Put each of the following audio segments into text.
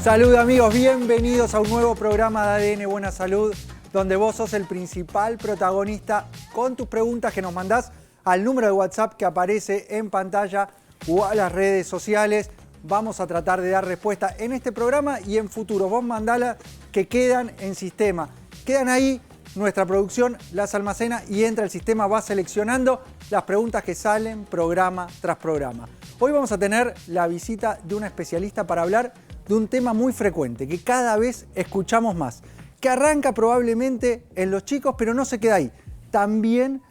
Salud amigos, bienvenidos a un nuevo programa de ADN Buena Salud, donde vos sos el principal protagonista con tus preguntas que nos mandás al número de WhatsApp que aparece en pantalla o a las redes sociales. Vamos a tratar de dar respuesta en este programa y en futuro. Vos mandala que quedan en sistema. Quedan ahí, nuestra producción las almacena y entra el sistema, va seleccionando las preguntas que salen programa tras programa. Hoy vamos a tener la visita de una especialista para hablar de un tema muy frecuente, que cada vez escuchamos más, que arranca probablemente en los chicos, pero no se queda ahí. También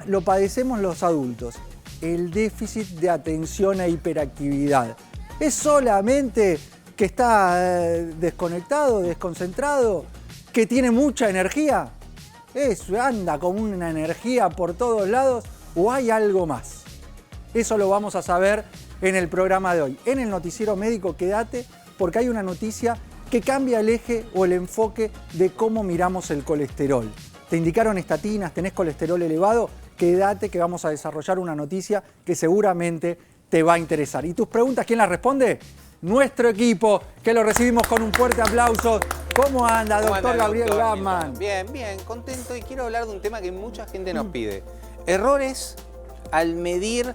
lo padecemos los adultos, el déficit de atención e hiperactividad. ¿Es solamente que está desconectado, desconcentrado, que tiene mucha energía? ¿Anda con una energía por todos lados o hay algo más? Eso lo vamos a saber en el programa de hoy. En el Noticiero Médico, quédate, porque hay una noticia que cambia el eje o el enfoque de cómo miramos el colesterol. ¿Te indicaron estatinas? ¿Tenés colesterol elevado? Quédate que vamos a desarrollar una noticia que seguramente te va a interesar. ¿Y tus preguntas quién las responde? Nuestro equipo, que lo recibimos con un fuerte aplauso. ¿Cómo anda, doctor Gabriel Gutman? Bien, contento, y quiero hablar de un tema que mucha gente nos pide. Errores al medir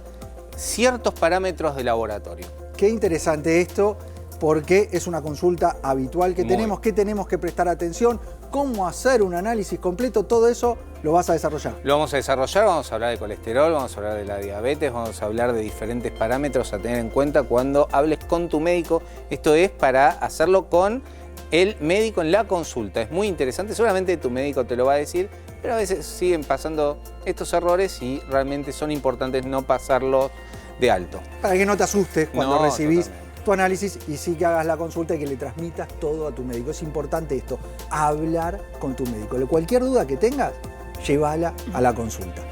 ciertos parámetros de laboratorio. Qué interesante esto, porque es una consulta habitual que tenemos que prestar atención, cómo hacer un análisis completo, todo eso lo vas a desarrollar. Lo vamos a desarrollar, vamos a hablar de colesterol, vamos a hablar de la diabetes, vamos a hablar de diferentes parámetros a tener en cuenta cuando hables con tu médico. Esto es para hacerlo con el médico en la consulta. Es muy interesante, seguramente tu médico te lo va a decir, pero a veces siguen pasando estos errores y realmente son importantes no pasarlos de alto. Para que no te asustes cuando recibís tu análisis y sí que hagas la consulta y que le transmitas todo a tu médico. Es importante esto, hablar con tu médico. Cualquier duda que tengas, llévala a la consulta.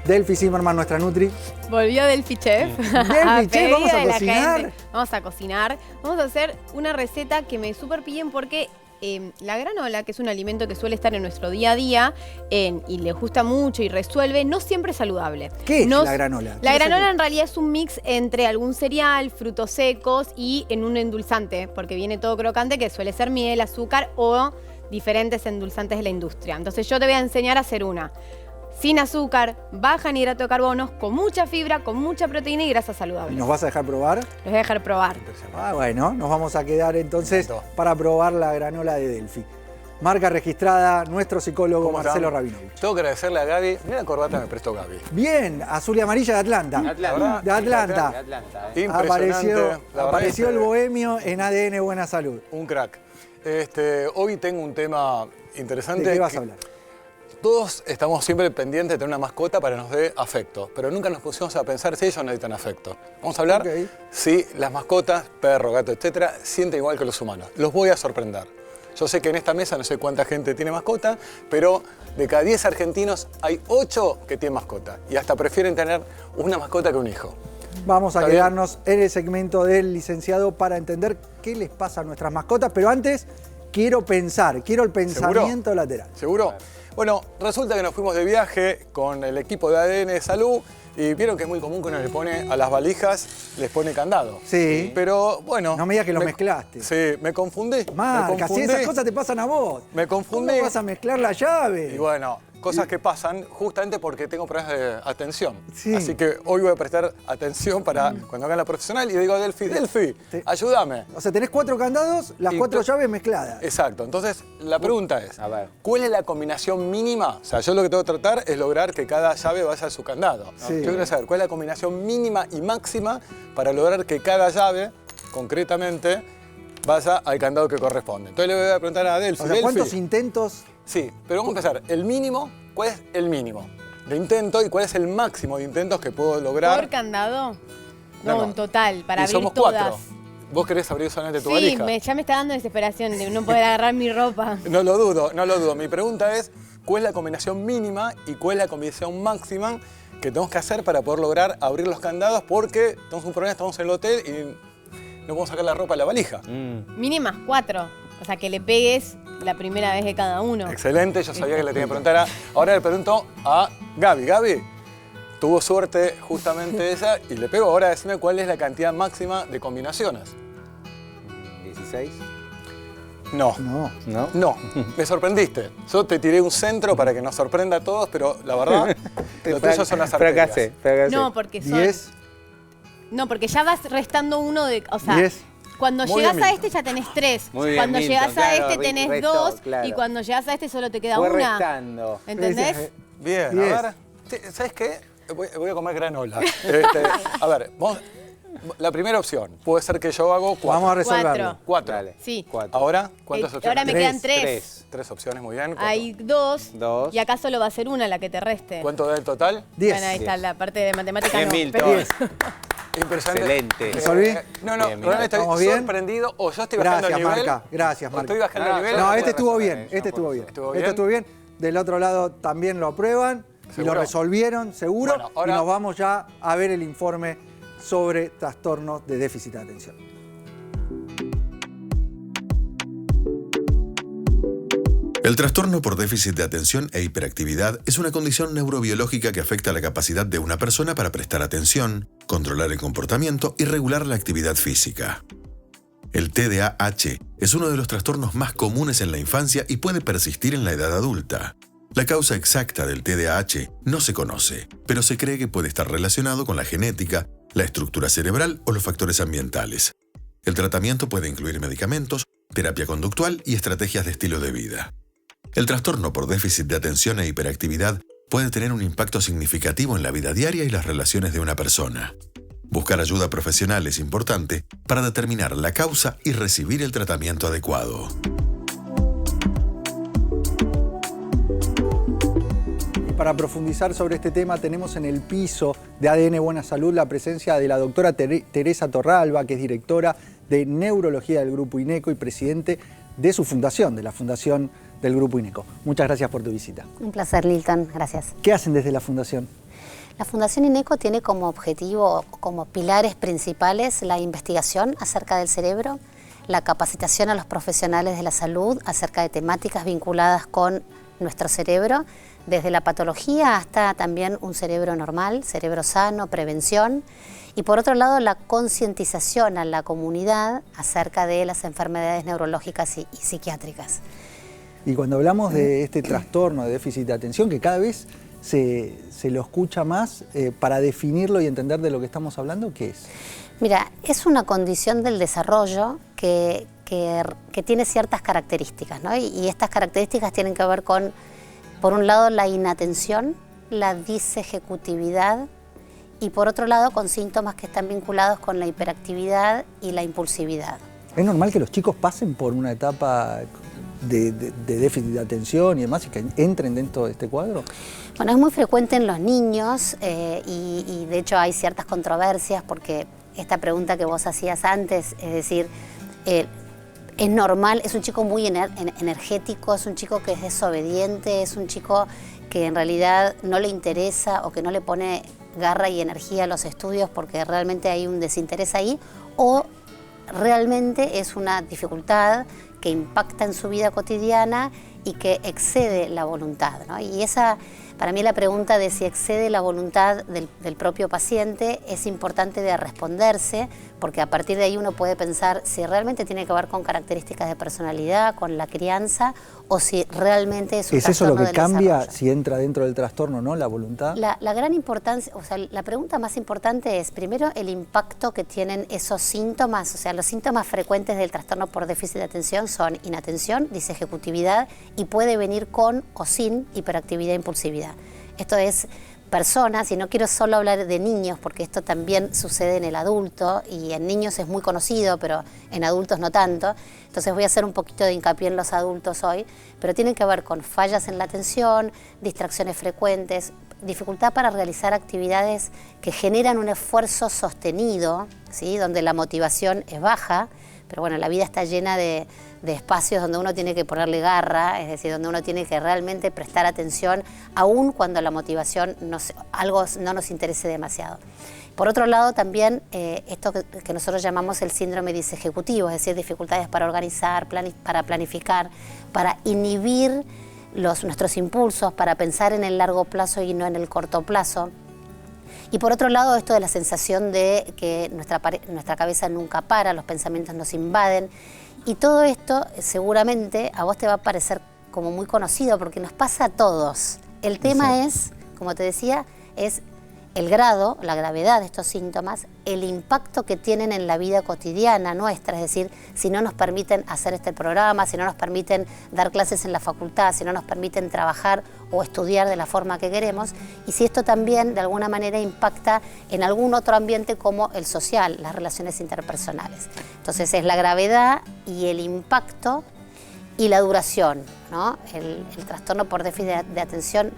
Delphi Zimmerman, nuestra Nutri. Volvió Delphi Chef. Delphi Chef, vamos a cocinar. Vamos a cocinar. Vamos a hacer una receta que me súper piden porque la granola, que es un alimento que suele estar en nuestro día a día y le gusta mucho y resuelve, no siempre es saludable. ¿Qué es la granola? La granola en realidad es un mix entre algún cereal, frutos secos y en un endulzante, porque viene todo crocante, que suele ser miel, azúcar o diferentes endulzantes de la industria. Entonces yo te voy a enseñar a hacer una sin azúcar, baja en hidrato de carbono, con mucha fibra, con mucha proteína y grasas saludables. ¿Nos vas a dejar probar? Los voy a dejar probar. Bueno, nos vamos a quedar entonces para probar la granola de Delphi. Marca registrada, nuestro psicólogo Marcelo Rabinovich. Tengo que agradecerle a Gaby. Mira la corbata me prestó Gaby. Bien, azul y amarilla de Atlanta. De Atlanta. Impresionante. Apareció el bohemio en ADN Buena Salud. Un crack. Hoy tengo un tema interesante. ¿De qué vas a hablar? Todos estamos siempre pendientes de tener una mascota para que nos dé afecto, pero nunca nos pusimos a pensar si ellos necesitan afecto. Vamos a hablar si las mascotas, perro, gato, etcétera, sienten igual que los humanos. Los voy a sorprender. Yo sé que en esta mesa no sé cuánta gente tiene mascota, pero de cada 10 argentinos hay 8 que tienen mascota y hasta prefieren tener una mascota que un hijo. Vamos a quedarnos en el segmento del licenciado para entender qué les pasa a nuestras mascotas, pero antes quiero el pensamiento lateral. ¿Seguro? Bueno, resulta que nos fuimos de viaje con el equipo de ADN Salud y vieron que es muy común que uno le pone a las valijas, les pone candado. Sí. Pero bueno. No me digas que lo mezclaste. Sí, me confundí. Marca, si esas cosas te pasan a vos. Me confundí. ¿Cómo vas a mezclar la llave? Y bueno, cosas que pasan justamente porque tengo problemas de atención. Sí. Así que hoy voy a prestar atención para cuando haga la profesional y le digo a Delphi, ayúdame. O sea, tenés 4 candados, las 4 llaves mezcladas. Exacto. Entonces, la pregunta es, ¿cuál es la combinación mínima? O sea, yo lo que tengo que tratar es lograr que cada llave vaya a su candado. Sí. Yo quiero saber cuál es la combinación mínima y máxima para lograr que cada llave, concretamente, vaya al candado que corresponde. Entonces le voy a preguntar a Delphi. O sea, ¿cuántos intentos? Sí, pero vamos a empezar. El mínimo, ¿cuál es el mínimo de intento y cuál es el máximo de intentos que puedo lograr? ¿Por candado? No, en total, para abrir somos todas. 4. ¿Vos querés abrir solamente tu valija? Sí, ya me está dando desesperación de no poder agarrar mi ropa. No lo dudo. Mi pregunta es, ¿cuál es la combinación mínima y cuál es la combinación máxima que tenemos que hacer para poder lograr abrir los candados? Porque tenemos un problema, estamos en el hotel y no podemos sacar la ropa de la valija. Mínimas 4. O sea, que le pegues la primera vez de cada uno. Excelente, yo sabía que le tenía que preguntar. Ahora le pregunto a Gaby. Gaby, tuvo suerte justamente esa y le pego. Ahora decime cuál es la cantidad máxima de combinaciones. 16. No. No. ¿No? No, me sorprendiste. Yo te tiré un centro para que nos sorprenda a todos, pero la verdad, lo tuyo son las arterias. Fracasé. No, porque son... 10. No, porque ya vas restando uno de... O sea, 10. cuando Muy llegas bien, a este ya tenés 3. Muy bien, Cuando Milton, llegas a claro, este tenés restó, 2. claro. Y cuando llegas a este solo te queda Fue una. restando. ¿Entendés? Bien, 10. a ver, ¿sabes qué? Voy a comer granola. A ver, la primera opción, puede ser que yo hago 4. Vamos a resolverlo. 4. Dale. Sí. 4. Ahora, ¿cuántas opciones? Ahora me Tres. quedan 3. 3 opciones, muy bien. ¿Cuánto? Hay 2. Dos. Y acá solo va a ser una la que te reste. ¿Cuánto da el total? 10. Bueno, ahí está 10. la parte de matemáticas. Bien, No, Milton. pero- 10. Impresionante. Excelente. ¿Resolví? No, Bien, realmente estoy ¿estamos bien? sorprendido o yo estoy bajando Gracias, el nivel. Marca. Gracias, o Marca. estoy bajando No, el nivel. No, o este puedo estuvo resolver. bien. Este estuvo bien. ¿Estuvo Este bien? estuvo bien. Del otro lado también lo aprueban y ¿Seguro? lo resolvieron, seguro. Bueno, ahora- Y nos vamos ya a ver el informe sobre trastornos de déficit de atención. El trastorno por déficit de atención e hiperactividad es una condición neurobiológica que afecta la capacidad de una persona para prestar atención, controlar el comportamiento y regular la actividad física. El TDAH es uno de los trastornos más comunes en la infancia y puede persistir en la edad adulta. La causa exacta del TDAH no se conoce, pero se cree que puede estar relacionado con la genética, la estructura cerebral o los factores ambientales. El tratamiento puede incluir medicamentos, terapia conductual y estrategias de estilo de vida. El trastorno por déficit de atención e hiperactividad puede tener un impacto significativo en la vida diaria y las relaciones de una persona. Buscar ayuda profesional es importante para determinar la causa y recibir el tratamiento adecuado. Y para profundizar sobre este tema tenemos en el piso de ADN Buena Salud la presencia de la doctora Teresa Torralba, que es directora de Neurología del Grupo INECO y presidente de su fundación, de la Fundación del Grupo INECO. Muchas gracias por tu visita. Un placer, Lilton. Gracias. ¿Qué hacen desde la fundación? La Fundación INECO tiene como objetivo, como pilares principales, la investigación acerca del cerebro, la capacitación a los profesionales de la salud acerca de temáticas vinculadas con nuestro cerebro, desde la patología hasta también un cerebro normal, cerebro sano, prevención. Y por otro lado, la concientización a la comunidad acerca de las enfermedades neurológicas y psiquiátricas. Y cuando hablamos de este trastorno de déficit de atención, que cada vez se lo escucha más, para definirlo y entender de lo que estamos hablando, ¿qué es? Mira, es una condición del desarrollo que tiene ciertas características, ¿no? Y estas características tienen que ver con, por un lado, la inatención, la disejecutividad, y por otro lado, con síntomas que están vinculados con la hiperactividad y la impulsividad. ¿Es normal que los chicos pasen por una etapa de déficit de atención y demás y que entren dentro de este cuadro? Bueno, es muy frecuente en los niños y de hecho hay ciertas controversias porque esta pregunta que vos hacías antes, es decir, es normal, es un chico muy energético, es un chico que es desobediente, es un chico que en realidad no le interesa o que no le pone garra y energía a los estudios porque realmente hay un desinterés ahí, o realmente es una dificultad que impacta en su vida cotidiana y que excede la voluntad, ¿no? Y esa, para mí, la pregunta de si excede la voluntad del propio paciente es importante de responderse, porque a partir de ahí uno puede pensar si realmente tiene que ver con características de personalidad, con la crianza, o si realmente es un ¿Es eso lo trastorno que del cambia desarrollo. si entra dentro del trastorno, no? La voluntad. La gran importancia, o sea, la pregunta más importante es, primero, el impacto que tienen esos síntomas. O sea, los síntomas frecuentes del trastorno por déficit de atención son inatención, disejecutividad, y puede venir con o sin hiperactividad e impulsividad. Esto es personas, y no quiero solo hablar de niños, porque esto también sucede en el adulto, y en niños es muy conocido, pero en adultos no tanto. Entonces voy a hacer un poquito de hincapié en los adultos hoy, pero tienen que ver con fallas en la atención, distracciones frecuentes, dificultad para realizar actividades que generan un esfuerzo sostenido, ¿sí? Donde la motivación es baja, pero bueno, la vida está llena de espacios donde uno tiene que ponerle garra, es decir, donde uno tiene que realmente prestar atención, aun cuando la motivación algo no nos interese demasiado. Por otro lado, también esto que nosotros llamamos el síndrome disejecutivo, es decir, dificultades para organizar, para planificar, para inhibir nuestros impulsos, para pensar en el largo plazo y no en el corto plazo. Y por otro lado, esto de la sensación de que nuestra cabeza nunca para, los pensamientos nos invaden. Y todo esto seguramente a vos te va a parecer como muy conocido porque nos pasa a todos. El tema es, como te decía, es el grado, la gravedad de estos síntomas, el impacto que tienen en la vida cotidiana nuestra, es decir, si no nos permiten hacer este programa, si no nos permiten dar clases en la facultad, si no nos permiten trabajar o estudiar de la forma que queremos, y si esto también de alguna manera impacta en algún otro ambiente como el social, las relaciones interpersonales. Entonces es la gravedad y el impacto y la duración, ¿no? El trastorno por déficit de atención,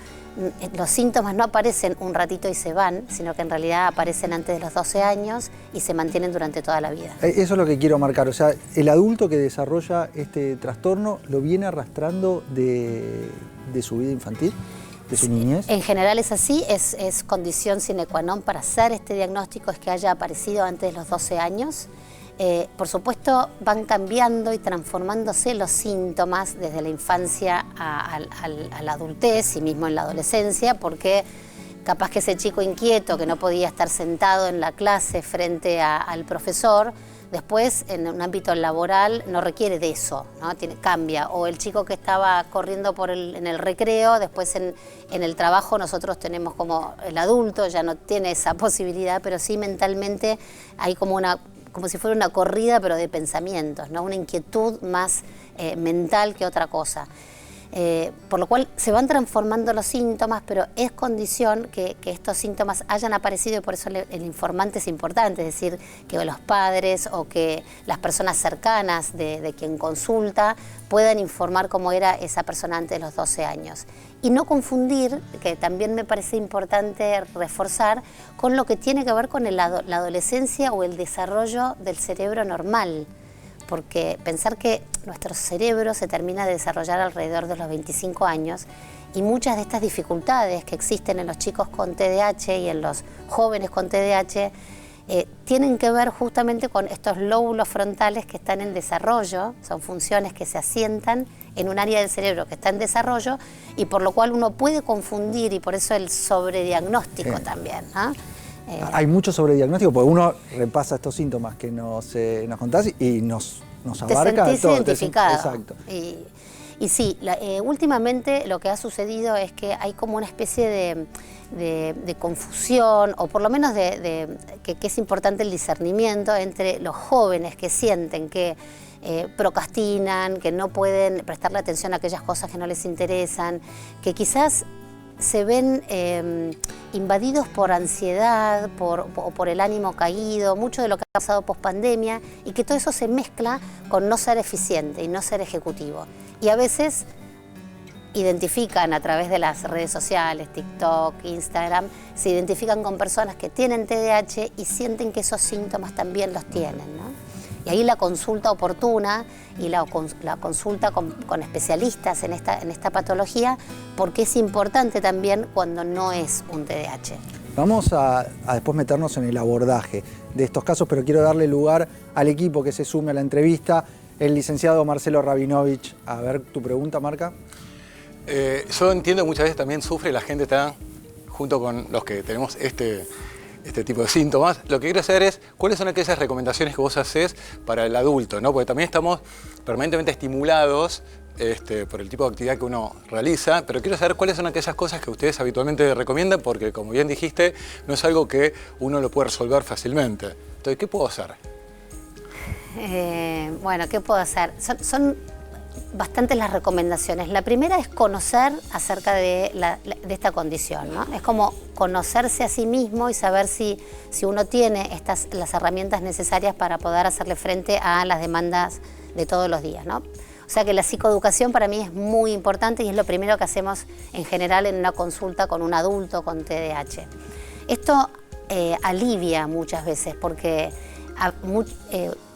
los síntomas no aparecen un ratito y se van, sino que en realidad aparecen antes de los 12 años y se mantienen durante toda la vida. Eso es lo que quiero marcar, o sea, el adulto que desarrolla este trastorno lo viene arrastrando de su vida infantil, de su niñez. En general es así, es condición sine qua non para hacer este diagnóstico, es que haya aparecido antes de los 12 años. Por supuesto van cambiando y transformándose los síntomas desde la infancia a la adultez y mismo en la adolescencia, porque capaz que ese chico inquieto que no podía estar sentado en la clase frente al profesor, después en un ámbito laboral no requiere de eso, ¿no? Cambia. O el chico que estaba corriendo en el recreo, después en el trabajo nosotros tenemos como el adulto, ya no tiene esa posibilidad, pero sí mentalmente hay como si fuera una corrida pero de pensamientos, ¿no? Una inquietud más mental que otra cosa. Por lo cual se van transformando los síntomas, pero es condición que estos síntomas hayan aparecido y por eso el informante es importante, es decir, que los padres o que las personas cercanas de quien consulta puedan informar cómo era esa persona antes de los 12 años. Y no confundir, que también me parece importante reforzar, con lo que tiene que ver con la adolescencia o el desarrollo del cerebro normal. Porque pensar que nuestro cerebro se termina de desarrollar alrededor de los 25 años y muchas de estas dificultades que existen en los chicos con TDAH y en los jóvenes con TDAH tienen que ver justamente con estos lóbulos frontales que están en desarrollo, son funciones que se asientan en un área del cerebro que está en desarrollo y por lo cual uno puede confundir y por eso el sobrediagnóstico también, ¿no? Hay mucho sobrediagnóstico, porque uno repasa estos síntomas que nos contás y nos abarca te sentís todo. Identificado. Exacto. Y sí, últimamente lo que ha sucedido es que hay como una especie de confusión, o por lo menos que es importante el discernimiento entre los jóvenes que sienten que procrastinan, que no pueden prestarle atención a aquellas cosas que no les interesan, que quizás se ven invadidos por ansiedad, o por el ánimo caído, mucho de lo que ha pasado post-pandemia, y que todo eso se mezcla con no ser eficiente y no ser ejecutivo. Y a veces identifican a través de las redes sociales, TikTok, Instagram, se identifican con personas que tienen TDAH y sienten que esos síntomas también los tienen, ¿no? Y ahí la consulta oportuna y la consulta con especialistas en esta patología, porque es importante también cuando no es un TDAH. Vamos a después meternos en el abordaje de estos casos, pero quiero darle lugar al equipo que se sume a la entrevista, el licenciado Marcelo Rabinovich. A ver, tu pregunta, Marca. Yo entiendo que muchas veces también sufre la gente está junto con los que tenemos este tipo de síntomas. Lo que quiero saber es cuáles son aquellas recomendaciones que vos haces para el adulto, ¿no? Porque también estamos permanentemente estimulados por el tipo de actividad que uno realiza, pero quiero saber cuáles son aquellas cosas que ustedes habitualmente recomiendan, porque como bien dijiste, no es algo que uno lo puede resolver fácilmente. Entonces, ¿qué puedo hacer? Bueno, ¿qué puedo hacer? Son bastantes las recomendaciones. La primera es conocer acerca de esta condición, ¿no? Es como conocerse a sí mismo y saber si uno tiene las herramientas necesarias para poder hacerle frente a las demandas de todos los días, ¿no? O sea que la psicoeducación para mí es muy importante y es lo primero que hacemos en general en una consulta con un adulto con TDAH. Esto alivia muchas veces porque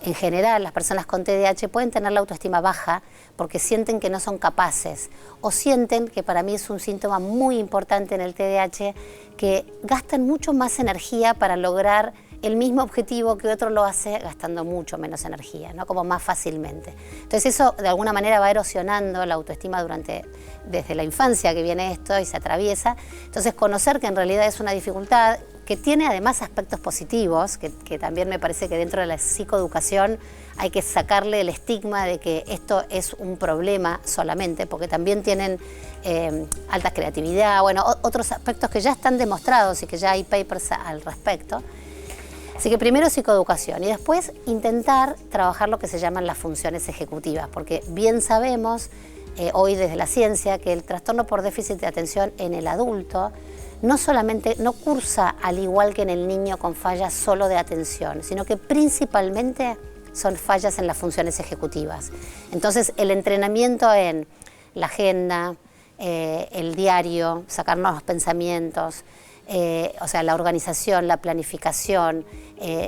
en general las personas con TDAH pueden tener la autoestima baja porque sienten que no son capaces o sienten, que para mí es un síntoma muy importante en el TDAH, que gastan mucho más energía para lograr el mismo objetivo que otro lo hace gastando mucho menos energía, ¿no? Como más fácilmente. Entonces eso de alguna manera va erosionando la autoestima desde la infancia que viene esto y se atraviesa. Entonces conocer que en realidad es una dificultad, que tiene además aspectos positivos, que también me parece que dentro de la psicoeducación hay que sacarle el estigma de que esto es un problema solamente, porque también tienen alta creatividad, bueno, otros aspectos que ya están demostrados y que ya hay papers al respecto. Así que primero psicoeducación y después intentar trabajar lo que se llaman las funciones ejecutivas, porque bien sabemos hoy desde la ciencia que el trastorno por déficit de atención en el adulto no solamente no cursa al igual que en el niño con fallas solo de atención, sino que principalmente son fallas en las funciones ejecutivas. Entonces el entrenamiento en la agenda, el diario, sacarnos los pensamientos, o sea, la organización, la planificación,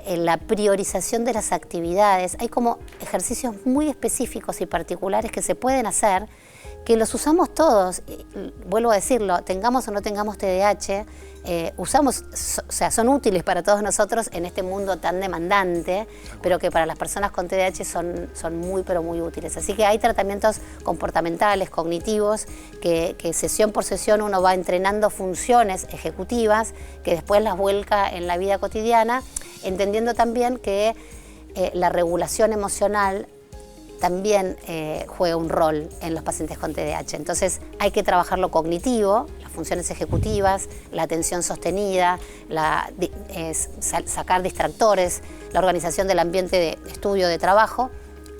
la priorización de las actividades. Hay como ejercicios muy específicos y particulares que se pueden hacer, que los usamos todos. Vuelvo a decirlo, tengamos o no tengamos TDAH, usamos, o sea, son útiles para todos nosotros en este mundo tan demandante, pero que para las personas con TDAH son muy, pero muy útiles. Así que hay tratamientos comportamentales, cognitivos, que sesión por sesión uno va entrenando funciones ejecutivas que después las vuelca en la vida cotidiana, entendiendo también que la regulación emocional también juega un rol en los pacientes con TDAH. Entonces hay que trabajar lo cognitivo, las funciones ejecutivas, la atención sostenida, sacar distractores, la organización del ambiente de estudio, de trabajo,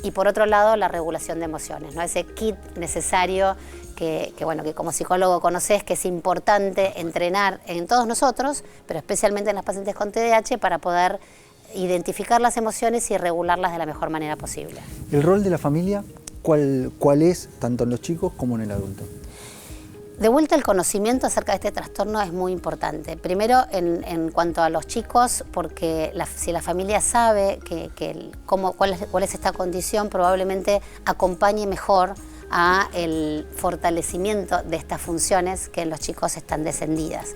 y por otro lado la regulación de emociones, ¿no? Ese kit necesario que como psicólogo conoces que es importante entrenar en todos nosotros, pero especialmente en los pacientes con TDAH, para poder identificar las emociones y regularlas de la mejor manera posible. ¿El rol de la familia cuál es tanto en los chicos como en el adulto? De vuelta, el conocimiento acerca de este trastorno es muy importante. Primero, en cuanto a los chicos, porque si la familia sabe cuál es esta condición, probablemente acompañe mejor a el fortalecimiento de estas funciones que en los chicos están descendidas.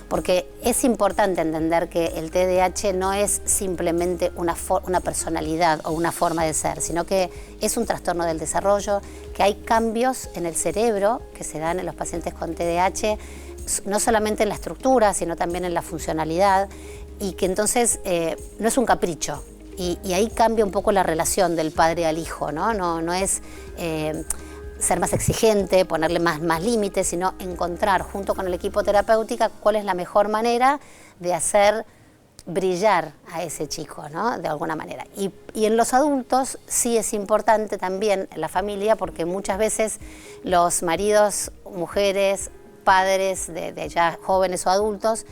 Porque es importante entender que el TDAH no es simplemente una personalidad o una forma de ser, sino que es un trastorno del desarrollo, que hay cambios en el cerebro que se dan en los pacientes con TDAH, no solamente en la estructura, sino también en la funcionalidad, y que entonces no es un capricho. Y ahí cambia un poco la relación del padre al hijo, ¿no? No es ser más exigente, ponerle más límites, sino encontrar junto con el equipo terapéutico cuál es la mejor manera de hacer brillar a ese chico, ¿no? De alguna manera. Y en los adultos sí es importante también la familia, porque muchas veces los maridos, mujeres, padres de ya jóvenes o adultos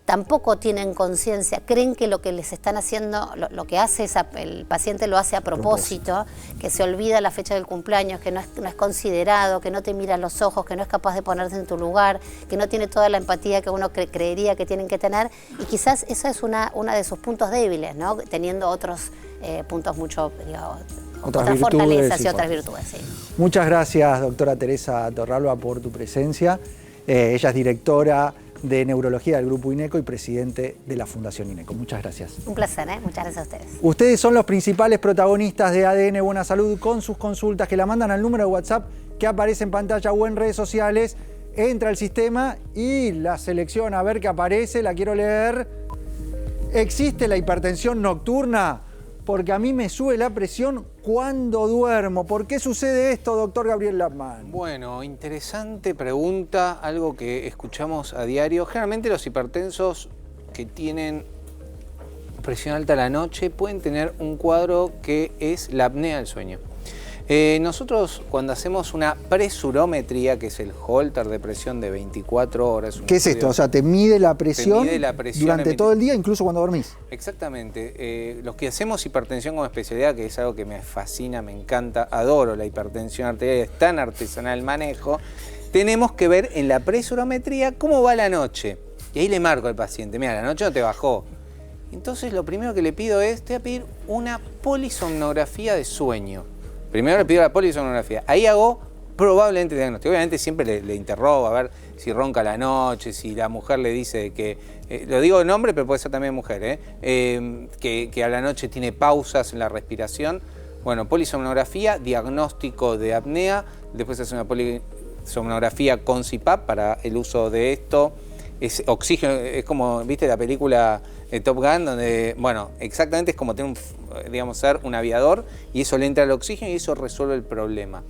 tampoco tienen conciencia, creen que lo que les están haciendo, lo que hace el paciente lo hace a propósito, que se olvida la fecha del cumpleaños, que no es considerado, que no te mira a los ojos, que no es capaz de ponerse en tu lugar, que no tiene toda la empatía que uno creería que tienen que tener, y quizás eso es una de sus puntos débiles, ¿no? Teniendo otros puntos mucho, otras fortalezas y otras virtudes. Sí. Muchas gracias, doctora Teresa Torralba, por tu presencia. Ella es directora de Neurología del Grupo INECO y presidente de la Fundación INECO. Muchas gracias. Un placer, muchas gracias a ustedes. Ustedes son los principales protagonistas de ADN Buena Salud con sus consultas, que la mandan al número de WhatsApp que aparece en pantalla o en redes sociales. Entra al sistema y la selecciona a ver qué aparece, la quiero leer. ¿Existe la hipertensión nocturna? Porque a mí me sube la presión cuando duermo. ¿Por qué sucede esto, doctor Gabriel Lapman? Bueno, interesante pregunta, algo que escuchamos a diario. Generalmente los hipertensos que tienen presión alta a la noche pueden tener un cuadro que es la apnea del sueño. Nosotros cuando hacemos una presurometría, que es el holter de presión de 24 horas... ¿Qué es esto? O sea, te mide la presión, durante todo el día, incluso cuando dormís. Exactamente. Los que hacemos hipertensión como especialidad, que es algo que me fascina, me encanta, adoro la hipertensión arterial, es tan artesanal el manejo, tenemos que ver en la presurometría cómo va la noche. Y ahí le marco al paciente, mira, la noche no te bajó. Entonces lo primero que le pido es, te voy a pedir una polisomnografía de sueño. Primero le pido la polisomnografía. Ahí hago probablemente el diagnóstico. Obviamente siempre le interrogo a ver si ronca la noche, si la mujer le dice que... lo digo de nombre, pero puede ser también mujer, que a la noche tiene pausas en la respiración. Bueno, polisomnografía, diagnóstico de apnea. Después se hace una polisomnografía con CPAP para el uso de esto es oxígeno, es como, ¿viste la película Top Gun? Donde, bueno, exactamente es como tener ser un aviador y eso le entra al oxígeno y eso resuelve el problema.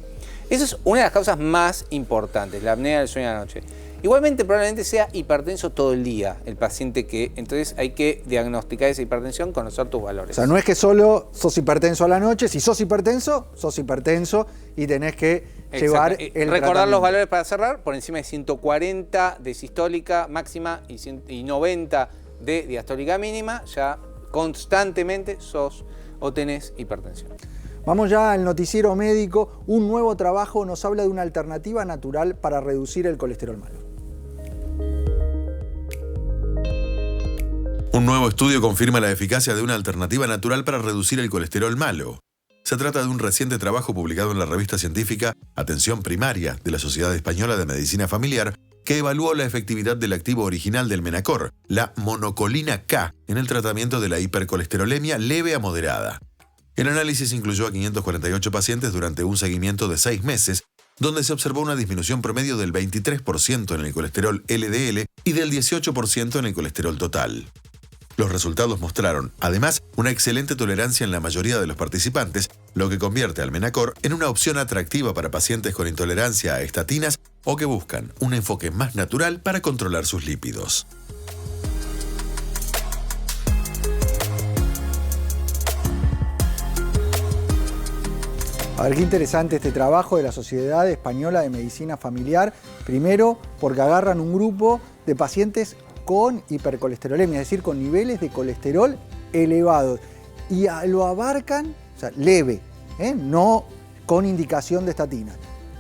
Esa es una de las causas más importantes, la apnea del sueño de la noche. Igualmente probablemente sea hipertenso todo el día el paciente entonces hay que diagnosticar esa hipertensión, conocer tus valores. O sea, no es que solo sos hipertenso a la noche, si sos hipertenso y tenés que llevar el recordar los valores para cerrar, por encima de 140 de sistólica máxima y 90 de diastólica mínima, ya constantemente sos o tenés hipertensión. Vamos ya al noticiero médico. Un nuevo trabajo nos habla de una alternativa natural para reducir el colesterol malo. Un nuevo estudio confirma la eficacia de una alternativa natural para reducir el colesterol malo. Se trata de un reciente trabajo publicado en la revista científica Atención Primaria de la Sociedad Española de Medicina Familiar, que evaluó la efectividad del activo original del Menacor, la monocolina K, en el tratamiento de la hipercolesterolemia leve a moderada. El análisis incluyó a 548 pacientes durante un seguimiento de 6 meses, donde se observó una disminución promedio del 23% en el colesterol LDL y del 18% en el colesterol total. Los resultados mostraron, además, una excelente tolerancia en la mayoría de los participantes, lo que convierte al Menacor en una opción atractiva para pacientes con intolerancia a estatinas o que buscan un enfoque más natural para controlar sus lípidos. A ver, qué interesante este trabajo de la Sociedad Española de Medicina Familiar. Primero, porque agarran un grupo de pacientes con hipercolesterolemia, es decir, con niveles de colesterol elevados. Y lo abarcan, o sea, leve, no con indicación de estatina.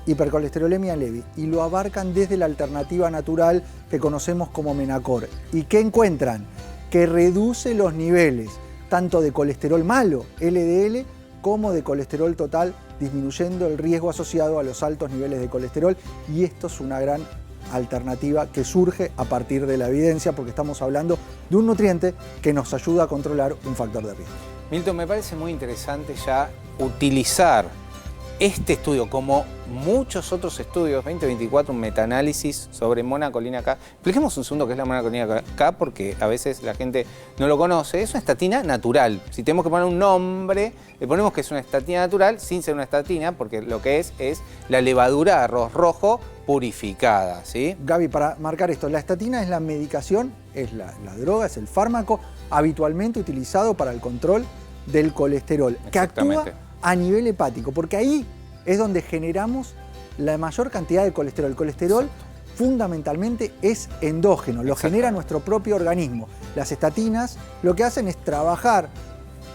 Hipercolesterolemia leve. Y lo abarcan desde la alternativa natural que conocemos como Menacor. ¿Y qué encuentran? Que reduce los niveles tanto de colesterol malo, LDL, como de colesterol total, disminuyendo el riesgo asociado a los altos niveles de colesterol. Y esto es una gran alternativa que surge a partir de la evidencia, porque estamos hablando de un nutriente que nos ayuda a controlar un factor de riesgo. Milton, me parece muy interesante ya utilizar este estudio, como muchos otros estudios, 2024, un metaanálisis sobre monacolina K. Expliquemos un segundo qué es la monacolina K, porque a veces la gente no lo conoce. Es una estatina natural. Si tenemos que poner un nombre, le ponemos que es una estatina natural sin ser una estatina, porque lo que es la levadura de arroz rojo purificada, ¿sí? Gaby, para marcar esto, la estatina es la medicación, es la droga, es el fármaco habitualmente utilizado para el control del colesterol, que actúa a nivel hepático, porque ahí es donde generamos la mayor cantidad de colesterol. El colesterol fundamentalmente es endógeno, lo genera nuestro propio organismo. Las estatinas lo que hacen es trabajar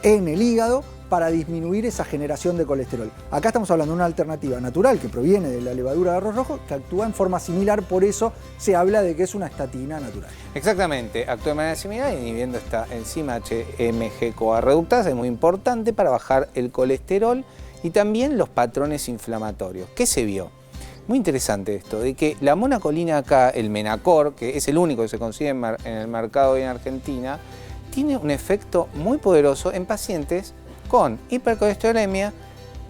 en el hígado para disminuir esa generación de colesterol. Acá estamos hablando de una alternativa natural que proviene de la levadura de arroz rojo, que actúa en forma similar, por eso se habla de que es una estatina natural. Exactamente, actúa de manera similar, inhibiendo esta enzima HMG-CoA reductasa, es muy importante para bajar el colesterol y también los patrones inflamatorios. ¿Qué se vio? Muy interesante esto, de que la monacolina K, el Menacor, que es el único que se consigue en el mercado hoy en Argentina, tiene un efecto muy poderoso en pacientes con hipercolesterolemia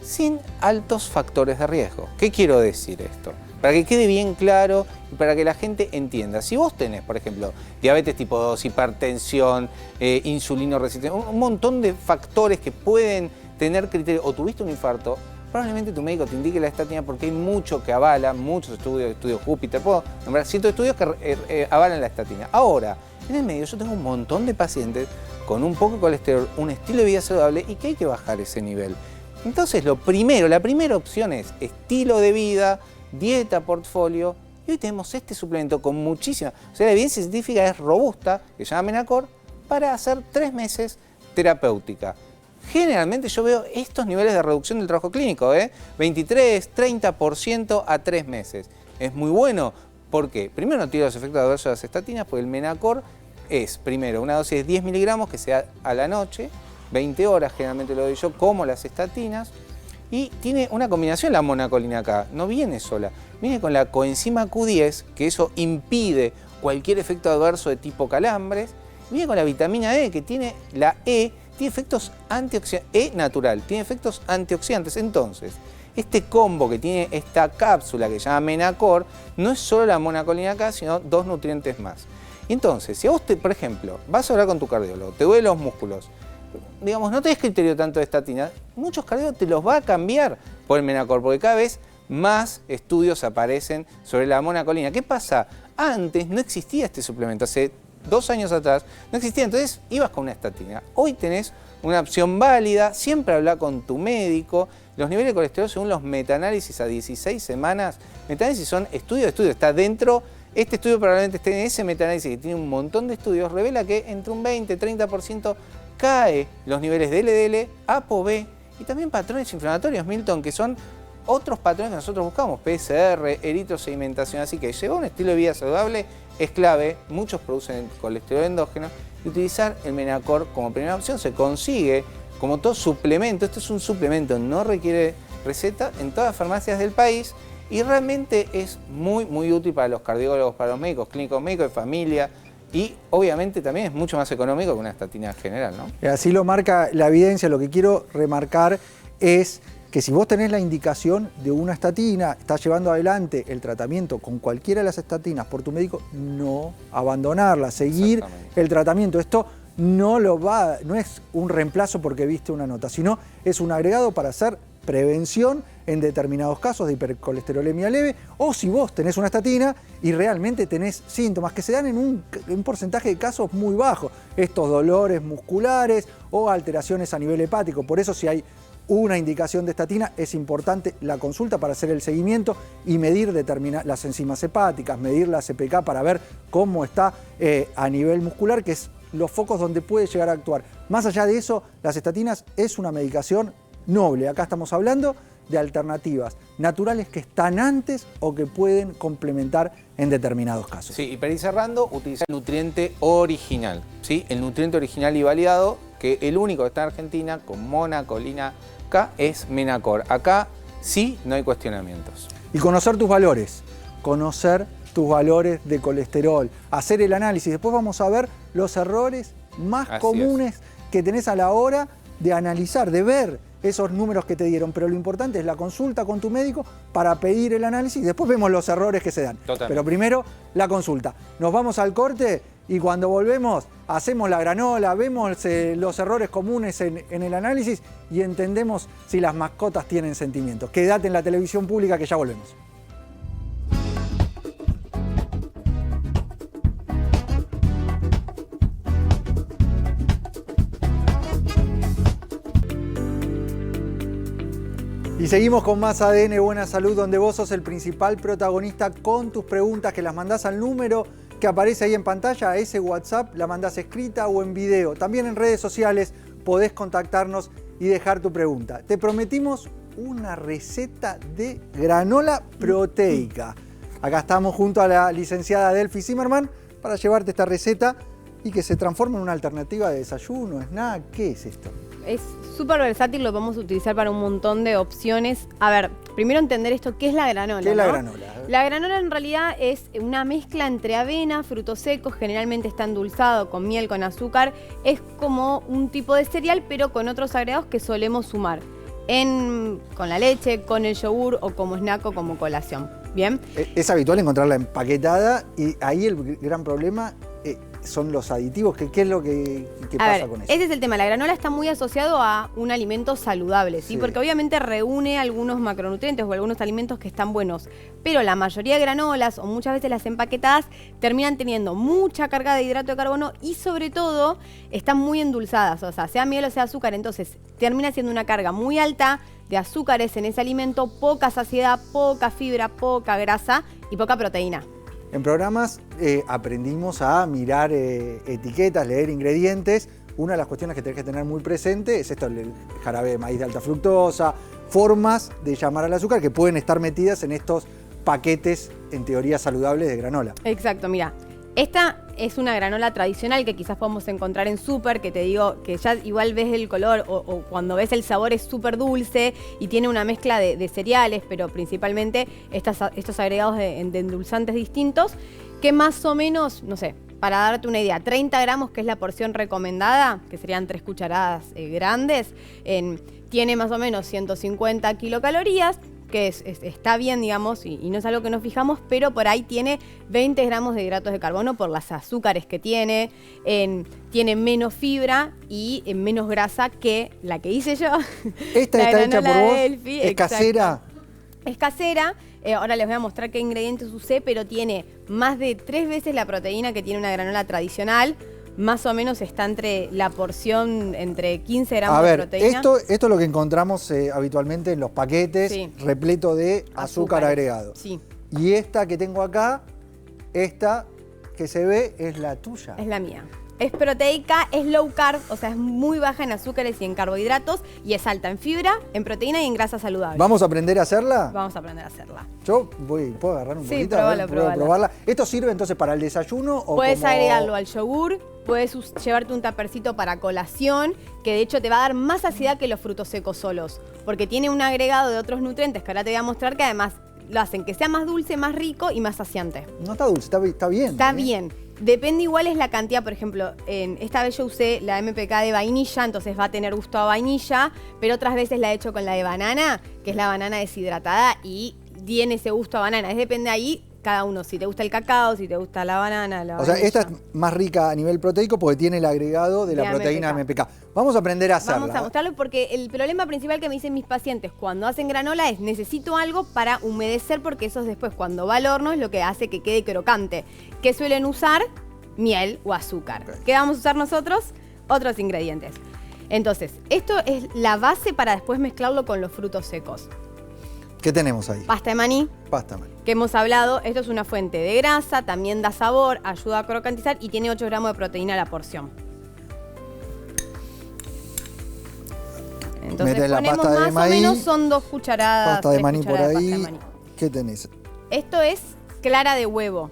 sin altos factores de riesgo. ¿Qué quiero decir esto? Para que quede bien claro y para que la gente entienda. Si vos tenés, por ejemplo, diabetes tipo 2, hipertensión, insulino resistente, un montón de factores que pueden tener criterio, o tuviste un infarto, probablemente tu médico te indique la estatina, porque hay mucho que avala, muchos estudios Júpiter, puedo nombrar cientos de estudios que avalan la estatina. Ahora, en el medio yo tengo un montón de pacientes con un poco de colesterol, un estilo de vida saludable y que hay que bajar ese nivel. Entonces la primera opción es estilo de vida, dieta, portfolio, y hoy tenemos este suplemento con muchísima, o sea, la evidencia científica es robusta, que se llama Menacor, para hacer 3 meses terapéutica. Generalmente yo veo estos niveles de reducción del trabajo clínico, 23, 30% a 3 meses. Es muy bueno, porque primero no tiene los efectos adversos de las estatinas, porque el Menacor es, primero, una dosis de 10 miligramos que se da a la noche, 20 horas generalmente lo doy yo, como las estatinas, y tiene una combinación la monacolina K, no viene sola, viene con la coenzima Q10, que eso impide cualquier efecto adverso de tipo calambres, viene con la vitamina E, que tiene la E, tiene efectos antioxidantes, E natural, tiene efectos antioxidantes. Entonces, este combo que tiene esta cápsula que se llama Menacor no es solo la monacolina K, sino 2 nutrientes más. Entonces, si a vos, por ejemplo, vas a hablar con tu cardiólogo, te duelen los músculos, digamos, no tenés criterio tanto de estatina, muchos cardiólogos te los va a cambiar por el Menacor, porque cada vez más estudios aparecen sobre la monacolina. ¿Qué pasa? Antes no existía este suplemento, hace 2 años atrás no existía, entonces ibas con una estatina. Hoy tenés una opción válida, siempre habla con tu médico. Los niveles de colesterol según los metaanálisis a 16 semanas, metaanálisis son estudio de estudio, está dentro, este estudio probablemente esté en ese metaanálisis que tiene un montón de estudios, revela que entre un 20-30% cae los niveles de LDL, ApoB y también patrones inflamatorios, Milton, que son otros patrones que nosotros buscamos, PCR, eritrosedimentación, así que llevar un estilo de vida saludable es clave, muchos producen colesterol endógeno y utilizar el Menacor como primera opción se consigue como todo suplemento, esto es un suplemento, no requiere receta en todas las farmacias del país y realmente es muy útil para los cardiólogos, para los médicos, clínicos médicos de familia y obviamente también es mucho más económico que una estatina general, ¿no? Así lo marca la evidencia, lo que quiero remarcar es que si vos tenés la indicación de una estatina, estás llevando adelante el tratamiento con cualquiera de las estatinas por tu médico, no abandonarla, seguir el tratamiento. Esto no es un reemplazo porque viste una nota, sino es un agregado para hacer prevención en determinados casos de hipercolesterolemia leve o si vos tenés una estatina y realmente tenés síntomas que se dan en un porcentaje de casos muy bajo, estos dolores musculares o alteraciones a nivel hepático. Por eso si hay una indicación de estatina, es importante la consulta para hacer el seguimiento y medir las enzimas hepáticas, medir la CPK para ver cómo está a nivel muscular, que es los focos donde puede llegar a actuar. Más allá de eso, las estatinas es una medicación noble. Acá estamos hablando de alternativas naturales que están antes o que pueden complementar en determinados casos. Sí, y para ir cerrando, utiliza el nutriente original, ¿sí? El nutriente original y validado, que el único que está en Argentina con monacolina K es Menacor. Acá sí no hay cuestionamientos. Y conocer tus valores de colesterol, hacer el análisis. Después vamos a ver los errores más comunes que tenés a la hora de analizar, de ver esos números que te dieron. Pero lo importante es la consulta con tu médico para pedir el análisis y después vemos los errores que se dan. Totalmente. Pero primero la consulta. Nos vamos al corte y cuando volvemos hacemos la granola, vemos los errores comunes en el análisis y entendemos si las mascotas tienen sentimientos. Quédate en la televisión pública que ya volvemos. Y seguimos con más ADN Buena Salud, donde vos sos el principal protagonista con tus preguntas que las mandás al número que aparece ahí en pantalla, a ese WhatsApp, la mandás escrita o en video. También en redes sociales podés contactarnos y dejar tu pregunta. Te prometimos una receta de granola proteica. Acá estamos junto a la licenciada Delphi Zimmerman para llevarte esta receta y que se transforme en una alternativa de desayuno, snack. ¿Qué es esto? Es súper versátil, lo podemos utilizar para un montón de opciones. A ver, primero entender esto, ¿qué es la granola? ¿Qué es la granola? La granola en realidad es una mezcla entre avena, frutos secos, generalmente está endulzado con miel, con azúcar. Es como un tipo de cereal, pero con otros agregados que solemos sumar con la leche, con el yogur o como snack o como colación. ¿Bien? Es habitual encontrarla empaquetada y ahí el gran problema son los aditivos. ¿Qué es lo que pasa con eso? Ese es el tema. La granola está muy asociado a un alimento saludable, ¿sí? Porque obviamente reúne algunos macronutrientes o algunos alimentos que están buenos. Pero la mayoría de granolas o muchas veces las empaquetadas terminan teniendo mucha carga de hidrato de carbono y sobre todo están muy endulzadas. O sea miel o sea azúcar. Entonces termina siendo una carga muy alta de azúcares en ese alimento, poca saciedad, poca fibra, poca grasa y poca proteína. En programas aprendimos a mirar etiquetas, leer ingredientes. Una de las cuestiones que tenés que tener muy presente es esto, el jarabe de maíz de alta fructosa, formas de llamar al azúcar que pueden estar metidas en estos paquetes, en teoría saludables, de granola. Exacto, mira. Esta es una granola tradicional que quizás podemos encontrar en súper, que te digo que ya igual ves el color o cuando ves el sabor es súper dulce y tiene una mezcla de cereales, pero principalmente estos agregados de endulzantes distintos que más o menos, no sé, para darte una idea, 30 gramos, que es la porción recomendada, que serían 3 cucharadas grandes, tiene más o menos 150 kilocalorías, que está bien, digamos, y no es algo que nos fijamos, pero por ahí tiene 20 gramos de hidratos de carbono por las azúcares que tiene menos fibra y menos grasa que la que hice yo. ¿Esta la está hecha por vos? Delphi, ¿Es casera? Es casera. Ahora les voy a mostrar qué ingredientes usé, pero tiene más de 3 veces la proteína que tiene una granola tradicional. Más o menos está entre la porción, entre 15 gramos de proteína. Esto es lo que encontramos habitualmente en los paquetes, Sí. repleto de azúcar agregado. Sí, Y esta que tengo acá, esta que se ve, es la tuya. es la mía. Es proteica, es low carb, o sea, es muy baja en azúcares y en carbohidratos, y es alta en fibra, en proteína y en grasa saludable. ¿Vamos a aprender a hacerla? Vamos a aprender a hacerla. Yo ¿puedo agarrar un Sí, poquito? probalo, ¿Puedo probalo. probarla? ¿Esto sirve entonces para el desayuno o Puedes como... agregarlo al yogur, puedes llevarte un tapercito para colación, que de hecho te va a dar más saciedad que los frutos secos solos, porque tiene un agregado de otros nutrientes que ahora te voy a mostrar, que además lo hacen que sea más dulce, más rico y más saciante. No está dulce, está bien. Está bien. Depende igual es la cantidad, por ejemplo, esta vez yo usé la MPK de vainilla, entonces va a tener gusto a vainilla, pero otras veces la he hecho con la de banana, que es la banana deshidratada y tiene ese gusto a banana. Depende ahí cada uno, si te gusta el cacao, si te gusta la banana, O sea, esta es más rica a nivel proteico porque tiene el agregado de la proteína MPK. Vamos a aprender a hacerla. Vamos a mostrarlo porque el problema principal que me dicen mis pacientes cuando hacen granola es necesito algo para humedecer, porque eso es después cuando va al horno es lo que hace que quede crocante. ¿Qué suelen usar? Miel o azúcar. Okay. ¿Qué vamos a usar nosotros? Otros ingredientes. Entonces, esto es la base para después mezclarlo con los frutos secos. ¿Qué tenemos ahí? Pasta de maní, Pasta, maní. que hemos hablado, esto es una fuente de grasa, también da sabor, ayuda a crocantizar y tiene 8 gramos de proteína a la porción. Entonces Metés la ponemos pasta de más maíz, o menos, son 2 cucharadas, Pasta de 3 maní por cucharadas de ahí. pasta de maní. ¿Qué tenés? Esto es clara de huevo,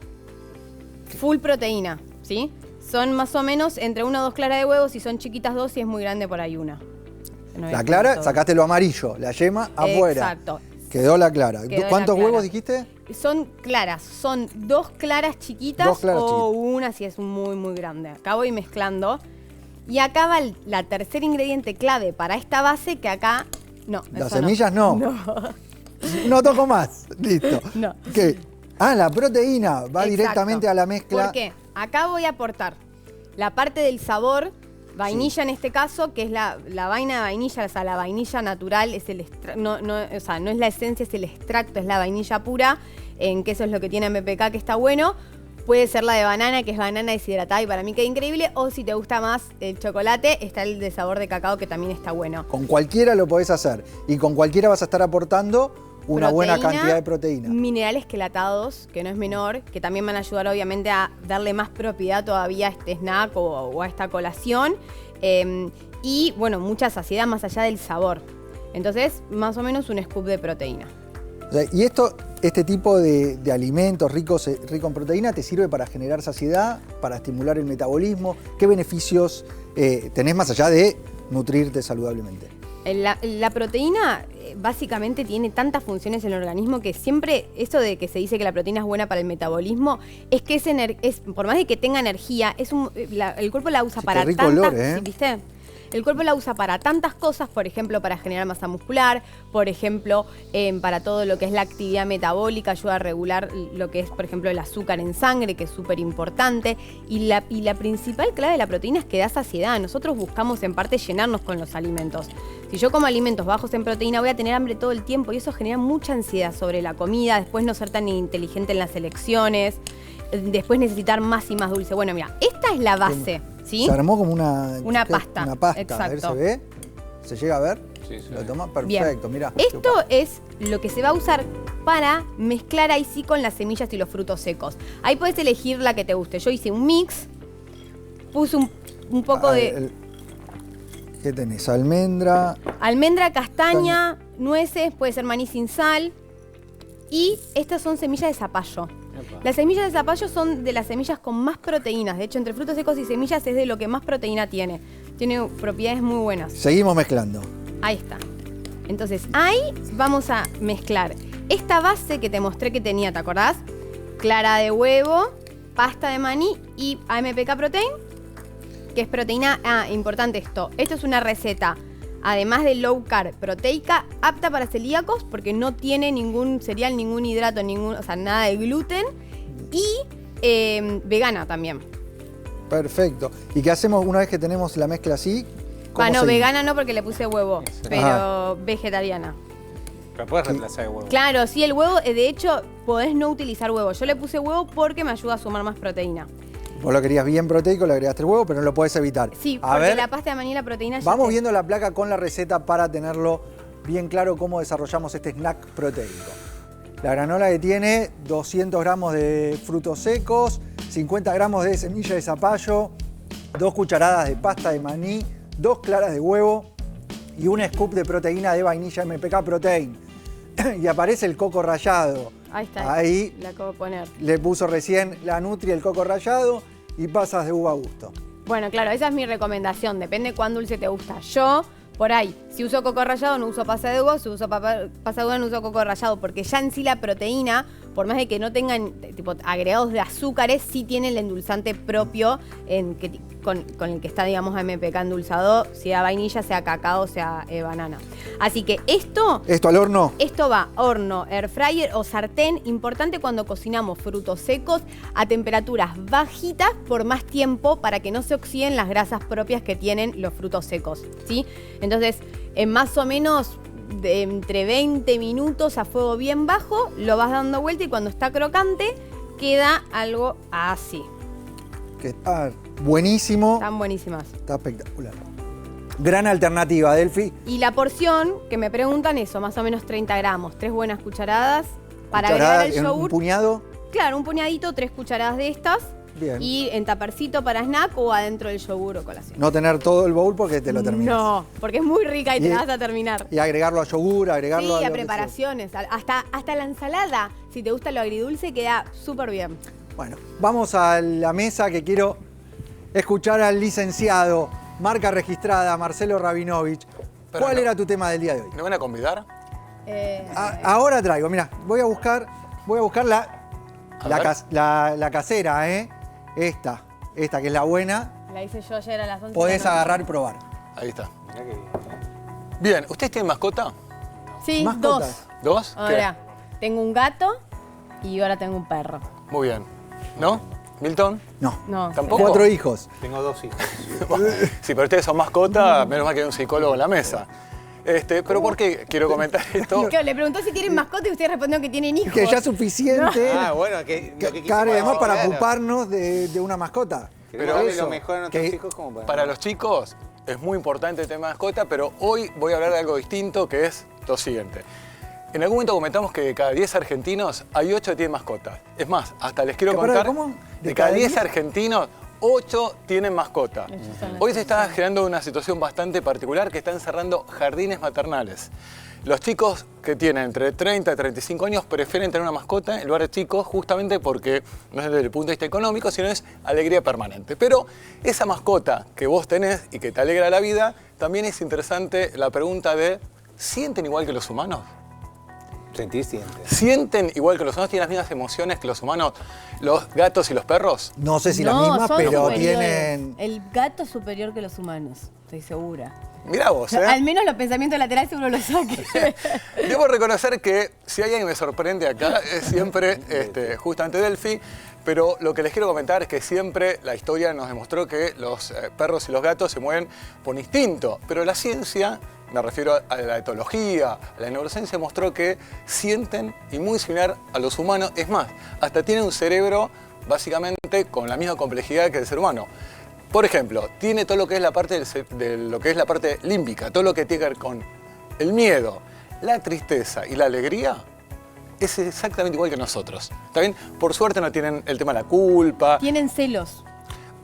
full proteína, ¿sí? Son más o menos entre 1 o 2 claras de huevo, si son chiquitas 2, si es muy grande por ahí una. No La es clara, todo. sacaste lo amarillo, la yema afuera. Exacto. Quedó la clara. Quedó la ¿Cuántos clara. huevos dijiste? Son claras, son 2 claras chiquitas 2 claras o chiquitas. una si es muy, muy grande. Acá voy mezclando. Y acá va la tercer ingrediente clave para esta base, que acá... No, Las eso semillas no. No toco más. Listo. No. ¿Qué? Ah, la proteína va Exacto. directamente a la mezcla. ¿Por qué? Acá voy a aportar la parte del sabor, vainilla en este caso, que es la vaina de vainilla, o sea, la vainilla natural, es el o sea, no es la esencia, es el extracto, es la vainilla pura, que eso es lo que tiene MPK, que está bueno. Puede ser la de banana, que es banana deshidratada y para mí queda increíble. O si te gusta más el chocolate, está el de sabor de cacao, que también está bueno. Con cualquiera lo podés hacer. Y con cualquiera vas a estar aportando una buena Proteína, cantidad de proteína. Minerales quelatados, que no es menor, que también van a ayudar obviamente a darle más propiedad todavía a este snack o a esta colación. Y bueno, mucha saciedad más allá del sabor. Entonces, más o menos un scoop de proteína. O sea, y este tipo de alimentos rico en proteína te sirve para generar saciedad, para estimular el metabolismo. ¿Qué beneficios tenés más allá de nutrirte saludablemente? La proteína básicamente tiene tantas funciones en el organismo que siempre eso de que se dice que la proteína es buena para el metabolismo es que por más de que tenga energía, el cuerpo la usa para qué rico tantas, olor, ¿eh? ¿viste? El cuerpo la usa para tantas cosas, por ejemplo, para generar masa muscular, por ejemplo, para todo lo que es la actividad metabólica, ayuda a regular lo que es, por ejemplo, el azúcar en sangre, que es súper importante. Y la principal clave de la proteína es que da saciedad. Nosotros buscamos en parte llenarnos con los alimentos. Si yo como alimentos bajos en proteína, voy a tener hambre todo el tiempo y eso genera mucha ansiedad sobre la comida, después no ser tan inteligente en las elecciones, después necesitar más y más dulce. Bueno, mira, esta es la base. ¿Sí? Se armó como una pasta. Una pasta. Exacto. A ver, ¿se ve? ¿Se llega a ver? Sí, se ¿Lo ve. toma? Perfecto, Bien. mirá. Esto es lo que se va a usar para mezclar ahí sí con las semillas y los frutos secos. Ahí puedes elegir la que te guste. Yo hice un mix, puse un poco de ¿Qué tenés? Almendra. almendra, castaña, nueces, puede ser maní sin sal. Y estas son semillas de zapallo. Las semillas de zapallo son de las semillas con más proteínas. De hecho, entre frutos secos y semillas es de lo que más proteína tiene. Tiene propiedades muy buenas. Seguimos mezclando. Ahí está. Entonces, ahí vamos a mezclar esta base que te mostré que tenía, ¿te acordás? Clara de huevo, pasta de maní y AMPK Protein, que es proteína. Importante esto. Esto es una receta, además de low carb, proteica, apta para celíacos porque no tiene ningún cereal, ningún hidrato, o sea, nada de gluten. Y vegana también. Perfecto. ¿Y qué hacemos una vez que tenemos la mezcla así? No, vegana no porque le puse huevo, pero vegetariana. Pero puedes reemplazar el huevo. Claro, sí, el huevo, de hecho, podés no utilizar huevo. Yo le puse huevo porque me ayuda a sumar más proteína. Vos lo querías bien proteico, le agregaste el huevo, pero no lo podés evitar. Sí, a porque ver, la pasta de maní y la proteína... vamos viendo la placa con la receta para tenerlo bien claro cómo desarrollamos este snack proteico. La granola que tiene 200 gramos de frutos secos, 50 gramos de semilla de zapallo, 2 cucharadas de pasta de maní, 2 claras de huevo y un scoop de proteína de vainilla MPK Protein. Y aparece el coco rallado. Ahí está. Ahí la acabo de poner. le puso recién la Nutri el coco rallado y pasas de uva a gusto. Bueno, claro, esa es mi recomendación. Depende cuán dulce te gusta. Yo, por ahí, si uso coco rallado no uso pasa de uva, si uso pasa de uva no uso coco rallado, porque ya en sí la proteína, por más de que no tengan tipo agregados de azúcares, sí tiene el endulzante propio con el que está, digamos, AMPK endulzado, sea vainilla, sea cacao, sea banana. Así que esto ¿Esto al horno? Esto va a horno, air fryer o sartén. Importante cuando cocinamos frutos secos a temperaturas bajitas por más tiempo para que no se oxiden las grasas propias que tienen los frutos secos, ¿sí? Entonces, en más o menos entre 20 minutos a fuego bien bajo, lo vas dando vuelta y cuando está crocante queda algo así. Que está buenísimo. Están buenísimas. Está espectacular. Gran alternativa, Delphi. Y la porción, que me preguntan eso, más o menos 30 gramos. 3 buenas cucharadas para Cucharadas, agregar el yogur. ¿Un puñado? Claro, un puñadito, 3 cucharadas de estas. Bien. Y en tapercito para snack o adentro del yogur o colación. No tener todo el bowl porque te lo terminas. No, porque es muy rica y te la vas a terminar. Y agregarlo a yogur, agregarlo Sí, a a lo que preparaciones. Hasta la ensalada, si te gusta lo agridulce, queda súper bien. sea. Bueno, vamos a la mesa que quiero escuchar al licenciado, marca registrada, Marcelo Rabinovich. Pero ¿Cuál no. era tu tema del día de hoy? ¿Me van a convidar? Ahora traigo, mira, voy a buscar la casera, ¿eh? Esta que es la buena, La hice yo ayer a las 11. podés agarrar y probar. Ahí está. Mirá qué bien. Bien, ¿ustedes tienen mascota? Sí, Mascotas. 2. Ahora, tengo un gato y ahora tengo un perro. Muy bien. ¿No? ¿Milton? No, No, ¿Tampoco? 4 hijos. Tengo 2 hijos. Sí, pero ustedes son mascota, menos mal que hay un psicólogo en la mesa. Pero ¿por qué quiero comentar esto? Claro, le preguntó si tienen mascota y usted respondió que tienen hijos. Que ya es suficiente. Bueno, lo que Además para claro. ocuparnos de una mascota. Queremos darle lo mejor a nuestros que- hijos como Para los chicos es muy importante el tema de mascota, pero hoy voy a hablar de algo distinto, que es lo siguiente. En algún momento comentamos que de cada 10 argentinos hay 8 que tienen mascota. Es más, hasta les quiero Perdón, contar, ¿cómo? de cada 10 argentinos, 8 tienen mascota. Hoy se está generando una situación bastante particular que están cerrando jardines maternales. Los chicos que tienen entre 30 y 35 años prefieren tener una mascota en lugar de chicos justamente porque no es desde el punto de vista económico, sino es alegría permanente. Pero esa mascota que vos tenés y que te alegra la vida, también es interesante la pregunta de ¿sienten igual que los humanos? Sentir siente. ¿Sienten igual que los humanos? ¿Tienen las mismas emociones que los humanos, los gatos y los perros? No sé si las No, mismas, son pero superiores. tienen... El gato es superior que los humanos, estoy segura. Mirá vos, Al menos los pensamientos laterales seguro lo saque. Debo reconocer que si hay alguien que me sorprende acá es siempre justamente Delphi, pero lo que les quiero comentar es que siempre la historia nos demostró que los perros y los gatos se mueven por instinto, pero la ciencia, me refiero a la etología, a la neurociencia, mostró que sienten y muy similar a los humanos, es más, hasta tienen un cerebro básicamente con la misma complejidad que el ser humano. Por ejemplo, tiene todo lo que es la parte la parte límbica, todo lo que tiene que ver con el miedo, la tristeza y la alegría, es exactamente igual que nosotros. ¿Está bien? Por suerte no tienen el tema de la culpa. Tienen celos.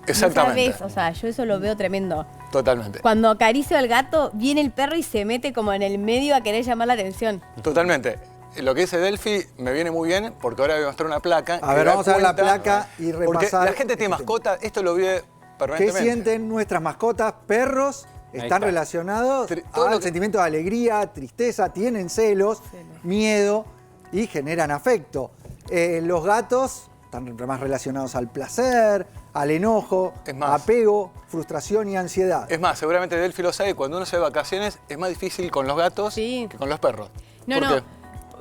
Exactamente. No sabés, o sea, yo eso lo veo tremendo. Totalmente. Cuando acaricio al gato, viene el perro y se mete como en el medio a querer llamar la atención. Totalmente. Lo que dice Delphi me viene muy bien porque ahora voy a mostrar una placa. A que ver, da vamos a ver la cuenta- placa y Porque repasar la gente tiene este mascota, esto lo vive ¿Qué permanentemente. sienten nuestras mascotas? Perros están está. relacionados Todo lo al que- sentimiento de alegría, tristeza, tienen celos, miedo y generan afecto. Los gatos están más relacionados al placer, al enojo, Es más. apego, frustración y ansiedad. Es más, seguramente Delphi lo sabe, cuando uno se va de vacaciones es más difícil con los gatos Sí. que con los perros. No, ¿Por no. qué?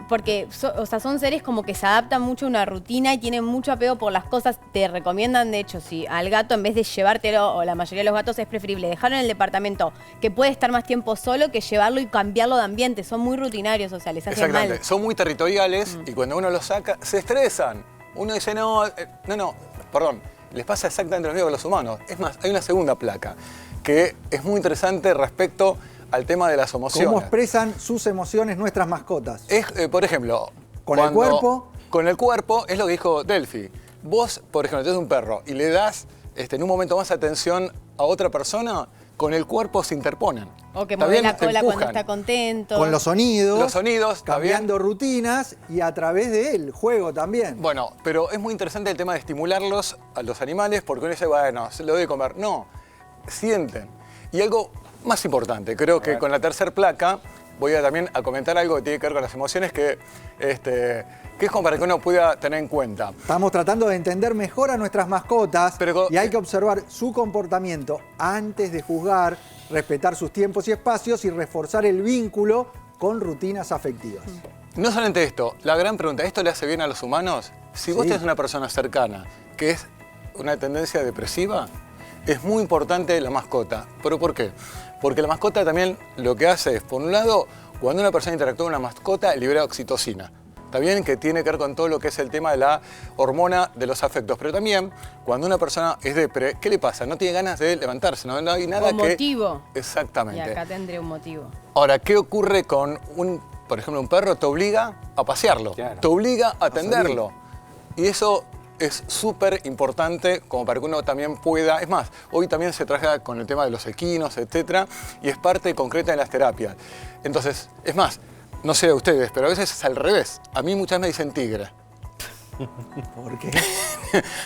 Porque o sea, son seres como que se adaptan mucho a una rutina y tienen mucho apego por las cosas. Te recomiendan, de hecho, si al gato en vez de llevártelo, o la mayoría de los gatos, es preferible dejarlo en el departamento, que puede estar más tiempo solo, que llevarlo y cambiarlo de ambiente. Son muy rutinarios, o sea, les hace Exactamente. mal. Son muy territoriales y cuando uno los saca, se estresan. Uno dice, no, perdón. Les pasa exactamente lo mismo que a los humanos. Es más, hay una segunda placa que es muy interesante respecto al tema de las emociones. ¿Cómo expresan sus emociones nuestras mascotas? Es, por ejemplo... ¿Con el cuerpo? Con el cuerpo, es lo que dijo Delphi. Vos, por ejemplo, tenés un perro y le das en un momento más atención a otra persona, con el cuerpo se interponen. O que ¿Está mueve bien? la Te cola cuando empujan. está contento. Con los sonidos. Los sonidos, ¿está bien? cambiando rutinas y a través del juego también. Bueno, pero es muy interesante el tema de estimularlos a los animales porque uno dice, bueno, se lo doy de comer. No, sienten. Y algo más importante, creo que con la tercera placa voy a también a comentar algo que tiene que ver con las emociones que es como para que uno pueda tener en cuenta. Estamos tratando de entender mejor a nuestras mascotas Pero y hay que observar su comportamiento antes de juzgar, respetar sus tiempos y espacios y reforzar el vínculo con rutinas afectivas. No solamente esto, la gran pregunta, ¿esto le hace bien a los humanos? Si vos Sí. tenés una persona cercana que es una tendencia depresiva, es muy importante la mascota. ¿Pero por qué? Porque la mascota también lo que hace es, por un lado, cuando una persona interactúa con una mascota, libera oxitocina. Está bien que tiene que ver con todo lo que es el tema de la hormona de los afectos, pero también cuando una persona es depre, ¿qué le pasa? No tiene ganas de levantarse, no hay nada Con que... motivo. Y Exactamente. acá tendré un motivo. Ahora, ¿qué ocurre con por ejemplo, un perro? Te obliga a pasearlo, Claro. te obliga a atenderlo. Y eso es súper importante como para que uno también pueda... Es más, hoy también se trabaja con el tema de los equinos, etcétera, y es parte concreta de las terapias. Entonces, es más, no sé de ustedes, pero a veces es al revés. A mí muchas me dicen tigre. ¿Por qué?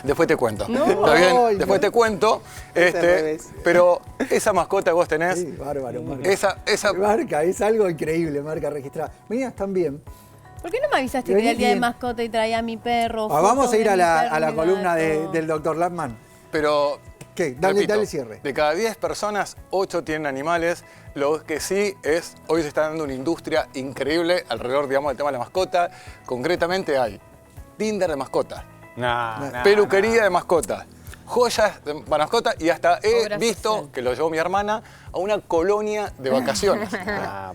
Después te cuento. No. ¿Está bien? Ay, Después no. te cuento. Es al revés. Pero esa mascota que vos tenés, Sí, bárbaro, Marca. esa Marca, es algo increíble, marca registrada. Venías también. ¿Por qué no me avisaste que Vení era el día de bien. mascota y traía a mi perro? Vamos fotos a ir de a mi la, perro a y la mi columna gato? del Dr. Lapman. pero... ¿Qué? Dale, repito, dale cierre. De cada 10 personas, 8 tienen animales. Lo que sí es, hoy se está dando una industria increíble alrededor, digamos, del tema de la mascota. Concretamente hay Tinder de mascotas, peluquería de mascotas, joyas de mascotas y hasta he Obra visto, social. que lo llevó mi hermana, a una colonia de vacaciones.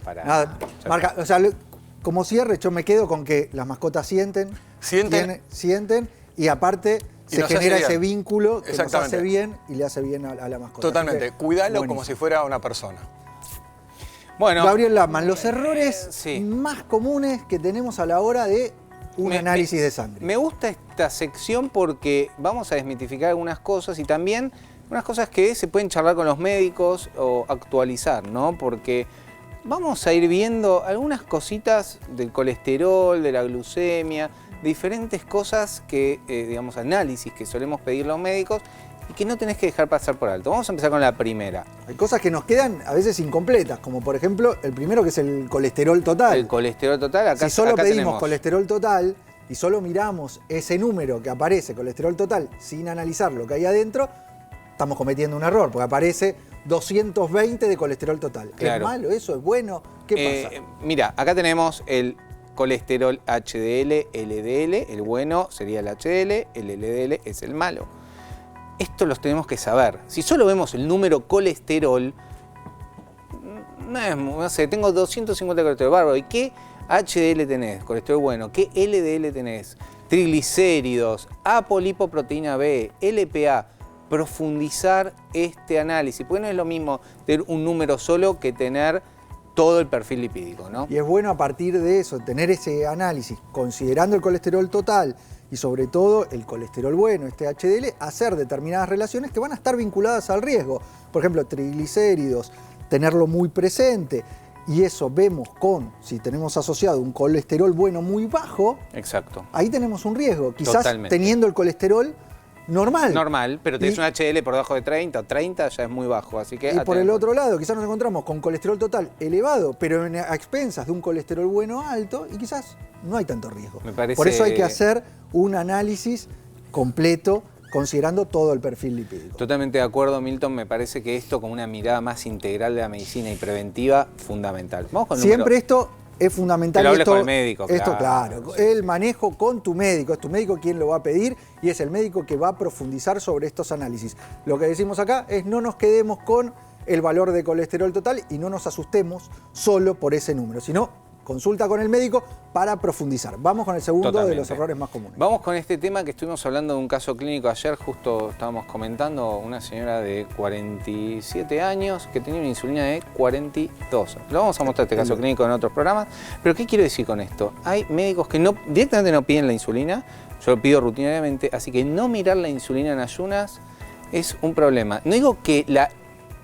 Pará. Nada, Marca, o sea, como cierre, yo me quedo con que las mascotas sienten Sienten. y aparte Y se nos hace genera bien. ese vínculo que nos Exactamente. hace bien y le hace bien a la mascota. Totalmente. Así que, Cuidalo como buenísimo. si fuera una persona. Bueno, Gabriel Lapman, los errores sí. más comunes que tenemos a la hora de un análisis de sangre. Me gusta esta sección porque vamos a desmitificar algunas cosas y también unas cosas que se pueden charlar con los médicos o actualizar, ¿no? Porque vamos a ir viendo algunas cositas del colesterol, de la glucemia, diferentes cosas que, digamos, análisis que solemos pedir los médicos y que no tenés que dejar pasar por alto. Vamos a empezar con la primera. Hay cosas que nos quedan a veces incompletas, como por ejemplo el primero que es el colesterol total. El colesterol total, acá Si solo acá pedimos tenemos. colesterol total y solo miramos ese número que aparece, colesterol total, sin analizar lo que hay adentro, estamos cometiendo un error, porque aparece 220 de colesterol total. Claro. ¿Es malo eso? ¿Es bueno? ¿Qué pasa? Mira, acá tenemos el colesterol HDL, LDL, el bueno sería el HDL, el LDL es el malo. Esto los tenemos que saber. Si solo vemos el número colesterol, no sé, tengo 250 de colesterol, bárbaro. ¿Y qué HDL tenés? Colesterol bueno. ¿Qué LDL tenés? Triglicéridos, apolipoproteína B, LPA. Profundizar este análisis, porque no es lo mismo tener un número solo que tener todo el perfil lipídico, ¿no? Y es bueno a partir de eso, tener ese análisis, considerando el colesterol total y sobre todo el colesterol bueno, este HDL, hacer determinadas relaciones que van a estar vinculadas al riesgo. Por ejemplo, triglicéridos, tenerlo muy presente. Y eso vemos si tenemos asociado un colesterol bueno muy bajo, Exacto. ahí tenemos un riesgo. Quizás Totalmente. teniendo el colesterol normal. Normal, pero tenés Y- un HDL por debajo de 30 o 30 ya es muy bajo, así que... Y a por tener el en otro lado, quizás nos encontramos con colesterol total elevado, pero a expensas de un colesterol bueno alto, y quizás no hay tanto riesgo. Me parece- Por eso hay que hacer un análisis completo, considerando todo el perfil lipídico. Totalmente de acuerdo, Milton. Me parece que esto, como una mirada más integral de la medicina y preventiva, fundamental. Vamos con el Siempre número. esto es fundamental. Que lo hables con el médico, Esto, claro. claro. El manejo con tu médico. Es tu médico quien lo va a pedir y es el médico que va a profundizar sobre estos análisis. Lo que decimos acá es no nos quedemos con el valor de colesterol total y no nos asustemos solo por ese número, sino consulta con el médico para profundizar. Vamos con el segundo de los errores más comunes. Vamos con este tema que estuvimos hablando de un caso clínico ayer, justo estábamos comentando, una señora de 47 años que tenía una insulina de 42. Lo vamos a mostrar este caso clínico en otros programas, pero ¿qué quiero decir con esto? Hay médicos que directamente no piden la insulina, yo lo pido rutinariamente, así que no mirar la insulina en ayunas es un problema. No digo que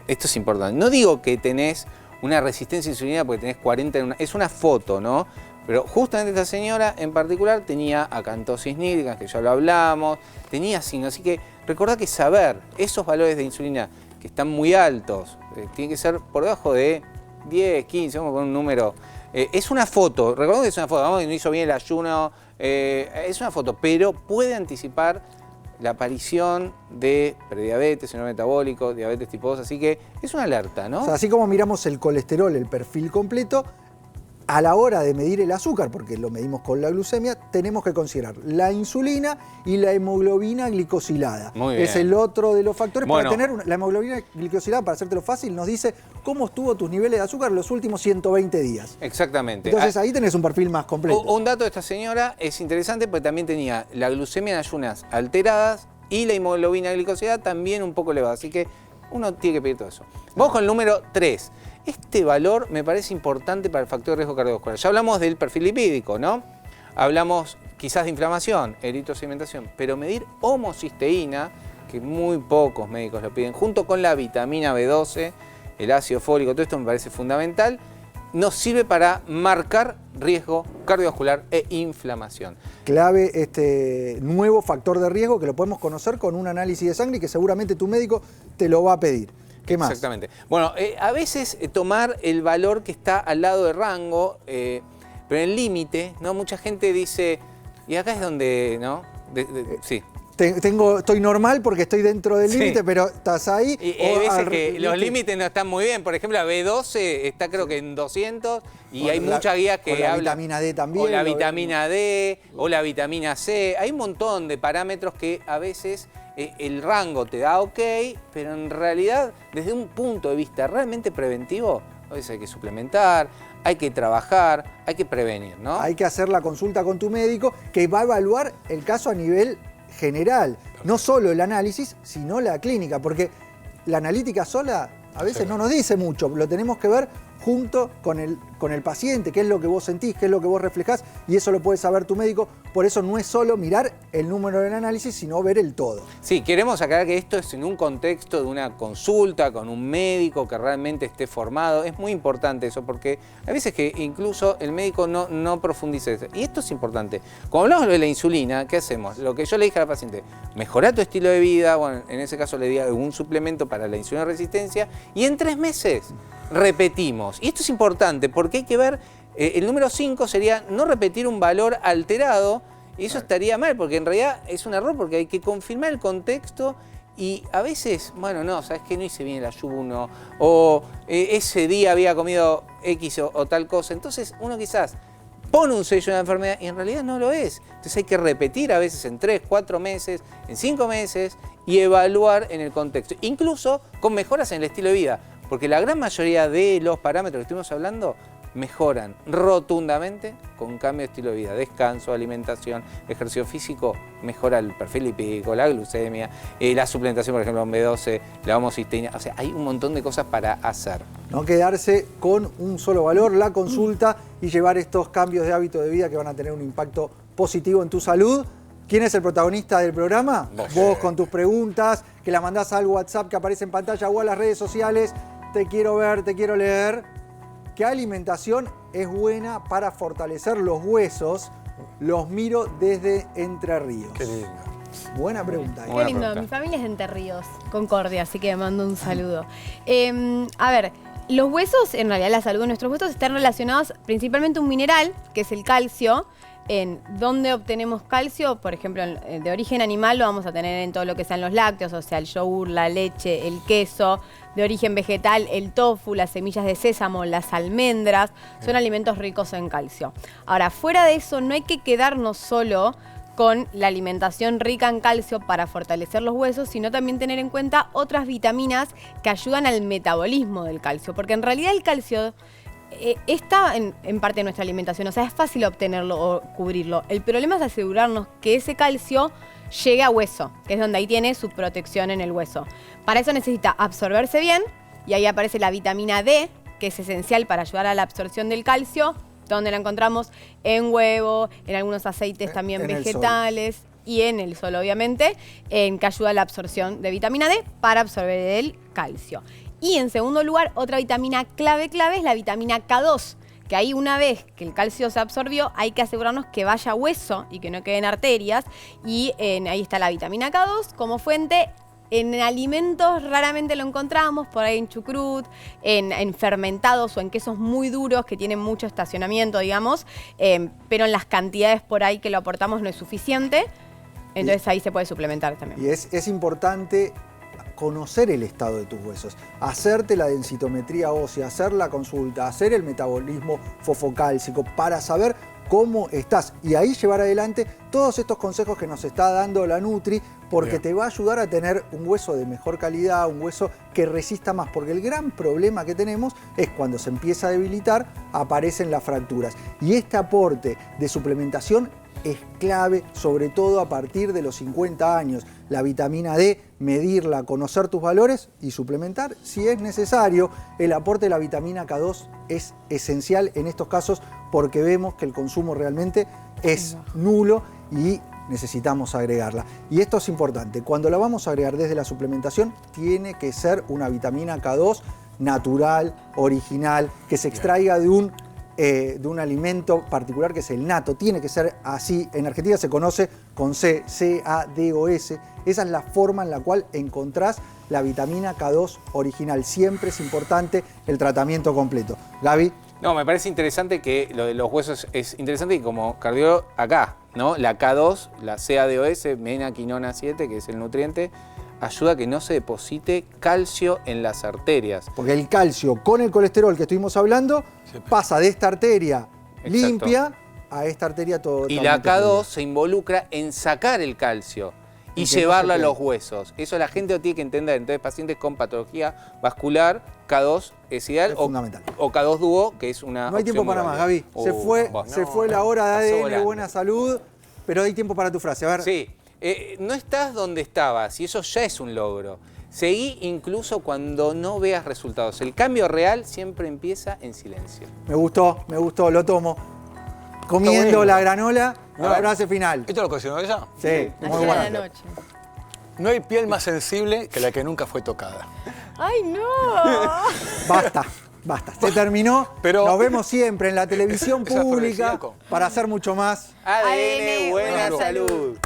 esto es importante, no digo que tenés una resistencia a insulina porque tenés 40 en es una foto, ¿no? Pero justamente esta señora en particular tenía acantosis nígricans, que ya lo hablamos, tenía signos, así que recordá que saber esos valores de insulina que están muy altos, tienen que ser por debajo de 10, 15, vamos a poner un número, es una foto, recordemos que es una foto, vamos, que no hizo bien el ayuno, es una foto, pero puede anticipar la aparición de prediabetes, síndrome metabólico, diabetes tipo 2, así que es una alerta, ¿no? O sea, así como miramos el colesterol, el perfil completo, a la hora de medir el azúcar, porque lo medimos con la glucemia, tenemos que considerar la insulina y la hemoglobina glicosilada. Muy bien. Es el otro de los factores. Bueno. Para tener la hemoglobina glicosilada, para hacértelo fácil, nos dice cómo estuvo tus niveles de azúcar los últimos 120 días. Exactamente. Entonces ahí tenés un perfil más completo. Un dato de esta señora es interesante porque también tenía la glucemia en ayunas alteradas y la hemoglobina glicosilada también un poco elevada. Así que uno tiene que pedir todo eso. Vamos con el número 3. Este valor me parece importante para el factor de riesgo cardiovascular. Ya hablamos del perfil lipídico, ¿no? Hablamos quizás de inflamación, eritrosedimentación, pero medir homocisteína, que muy pocos médicos lo piden, junto con la vitamina B12, el ácido fólico, todo esto me parece fundamental, nos sirve para marcar riesgo cardiovascular e inflamación. Clave este nuevo factor de riesgo que lo podemos conocer con un análisis de sangre y que seguramente tu médico te lo va a pedir. ¿Qué más? Exactamente. Bueno, a veces tomar el valor que está al lado de rango, pero en el límite, ¿no? Mucha gente dice, y acá es donde, ¿no? Sí. Estoy normal porque estoy dentro del límite, Sí. pero estás ahí. Y hay veces que los límites no están muy bien. Por ejemplo, la B12 está creo que en 200 y hay muchas guías que hablan. hablan. La vitamina D también. O la vitamina D, o la vitamina C. Hay un montón de parámetros que a veces el rango te da ok, pero en realidad, desde un punto de vista realmente preventivo, a veces hay que suplementar, hay que trabajar, hay que prevenir, ¿no? Hay que hacer la consulta con tu médico que va a evaluar el caso a nivel general. No solo el análisis, sino la clínica, porque la analítica sola a veces no nos dice mucho, lo tenemos que ver junto con el paciente, qué es lo que vos sentís, qué es lo que vos reflejás, y eso lo puede saber tu médico. Por eso no es solo mirar el número del análisis, sino ver el todo. Sí, queremos aclarar que esto es en un contexto de una consulta con un médico que realmente esté formado. Es muy importante eso, porque hay veces que incluso el médico no profundiza eso. Y esto es importante. Cuando hablamos de la insulina, ¿qué hacemos? Lo que yo le dije a la paciente, mejorá tu estilo de vida, bueno, en ese caso le di algún suplemento para la insulina resistencia, y en 3 meses repetimos. Y esto es importante porque hay que ver, el número 5 sería no repetir un valor alterado, y eso estaría mal, porque en realidad es un error, porque hay que confirmar el contexto y a veces, bueno, no, sabes que no hice bien el ayuno, o ese día había comido X o tal cosa, entonces uno quizás pone un sello en la enfermedad y en realidad no lo es. Entonces hay que repetir a veces en 3, 4 meses, en 5 meses y evaluar en el contexto, incluso con mejoras en el estilo de vida. Porque la gran mayoría de los parámetros que estuvimos hablando mejoran rotundamente con cambio de estilo de vida. Descanso, alimentación, ejercicio físico, mejora el perfil lipídico, la glucemia, la suplementación, por ejemplo, con B12, la homocisteína. O sea, hay un montón de cosas para hacer. No quedarse con un solo valor, la consulta, y llevar estos cambios de hábito de vida que van a tener un impacto positivo en tu salud. ¿Quién es el protagonista del programa? Vos con tus preguntas, que las mandás al WhatsApp que aparece en pantalla o a las redes sociales. Te quiero ver, te quiero leer. ¿Qué alimentación es buena para fortalecer los huesos? Los miro desde Entre Ríos. Qué lindo. Buena pregunta. Qué lindo, mi familia es de Entre Ríos, Concordia, así que mando un saludo. A ver, los huesos, en realidad la salud de nuestros huesos están relacionados principalmente a un mineral, que es el calcio, en dónde obtenemos calcio. Por ejemplo, de origen animal lo vamos a tener en todo lo que sean los lácteos, o sea, el yogur, la leche, el queso. De origen vegetal, el tofu, las semillas de sésamo, las almendras, son alimentos ricos en calcio. Ahora, fuera de eso, no hay que quedarnos solo con la alimentación rica en calcio para fortalecer los huesos, sino también tener en cuenta otras vitaminas que ayudan al metabolismo del calcio, porque en realidad el calcio está en parte de nuestra alimentación, o sea, es fácil obtenerlo o cubrirlo. El problema es asegurarnos que ese calcio llegue a hueso, que es donde ahí tiene su protección en el hueso. Para eso necesita absorberse bien, y ahí aparece la vitamina D, que es esencial para ayudar a la absorción del calcio. ¿Dónde la encontramos? En huevo, en algunos aceites también vegetales y en el sol, obviamente, que ayuda a la absorción de vitamina D para absorber el calcio. Y en segundo lugar, otra vitamina clave es la vitamina K2, que ahí una vez que el calcio se absorbió, hay que asegurarnos que vaya a hueso y que no queden arterias. Y ahí está la vitamina K2 como fuente. En alimentos raramente lo encontramos, por ahí en chucrut, en fermentados o en quesos muy duros que tienen mucho estacionamiento, digamos, pero en las cantidades por ahí que lo aportamos no es suficiente, entonces ahí se puede suplementar también. Y es importante conocer el estado de tus huesos, hacerte la densitometría ósea, hacer la consulta, hacer el metabolismo fosfocálcico para saber cómo estás y ahí llevar adelante todos estos consejos que nos está dando la Nutri, porque te va a ayudar a tener un hueso de mejor calidad, un hueso que resista más, porque el gran problema que tenemos es cuando se empieza a debilitar, aparecen las fracturas. Y este aporte de suplementación es clave, sobre todo a partir de los 50 años. La vitamina D, medirla, conocer tus valores y suplementar si es necesario. El aporte de la vitamina K2 es esencial en estos casos porque vemos que el consumo realmente es nulo y necesitamos agregarla. Y esto es importante, cuando la vamos a agregar desde la suplementación, tiene que ser una vitamina K2 natural, original, que se extraiga de un alimento particular que es el nato. Tiene que ser así. En Argentina se conoce con C, C-A-D-O-S. Esa es la forma en la cual encontrás la vitamina K2 original. Siempre es importante el tratamiento completo. Gaby. No, me parece interesante que lo de los huesos es interesante que como cardiólogo acá, ¿no? La K2, la CADOS, menaquinona 7, que es el nutriente, ayuda a que no se deposite calcio en las arterias. Porque el calcio con el colesterol que estuvimos hablando pasa de esta arteria limpia a esta arteria totalmente. Y la K2 se involucra en sacar el calcio y llevarlo a los huesos. Eso la gente lo tiene que entender. Entonces, pacientes con patología vascular, K2 es ideal. Es fundamental. O K2 Duo, que es una No hay tiempo para más, Gaby. Se fue la hora de ADN Buena Salud, pero hay tiempo para tu frase. A ver. Sí. No estás donde estabas y eso ya es un logro. Seguí incluso cuando no veas resultados. El cambio real siempre empieza en silencio. Me gustó, lo tomo. Comiendo la granola, la frase final. ¿Esto lo cocinó ella? Sí, muy buena. La noche. No hay piel más sensible que la que nunca fue tocada. ¡Ay, no! Basta. Se terminó. Pero nos vemos siempre en la televisión pública para hacer mucho más. ADN Buena Salud.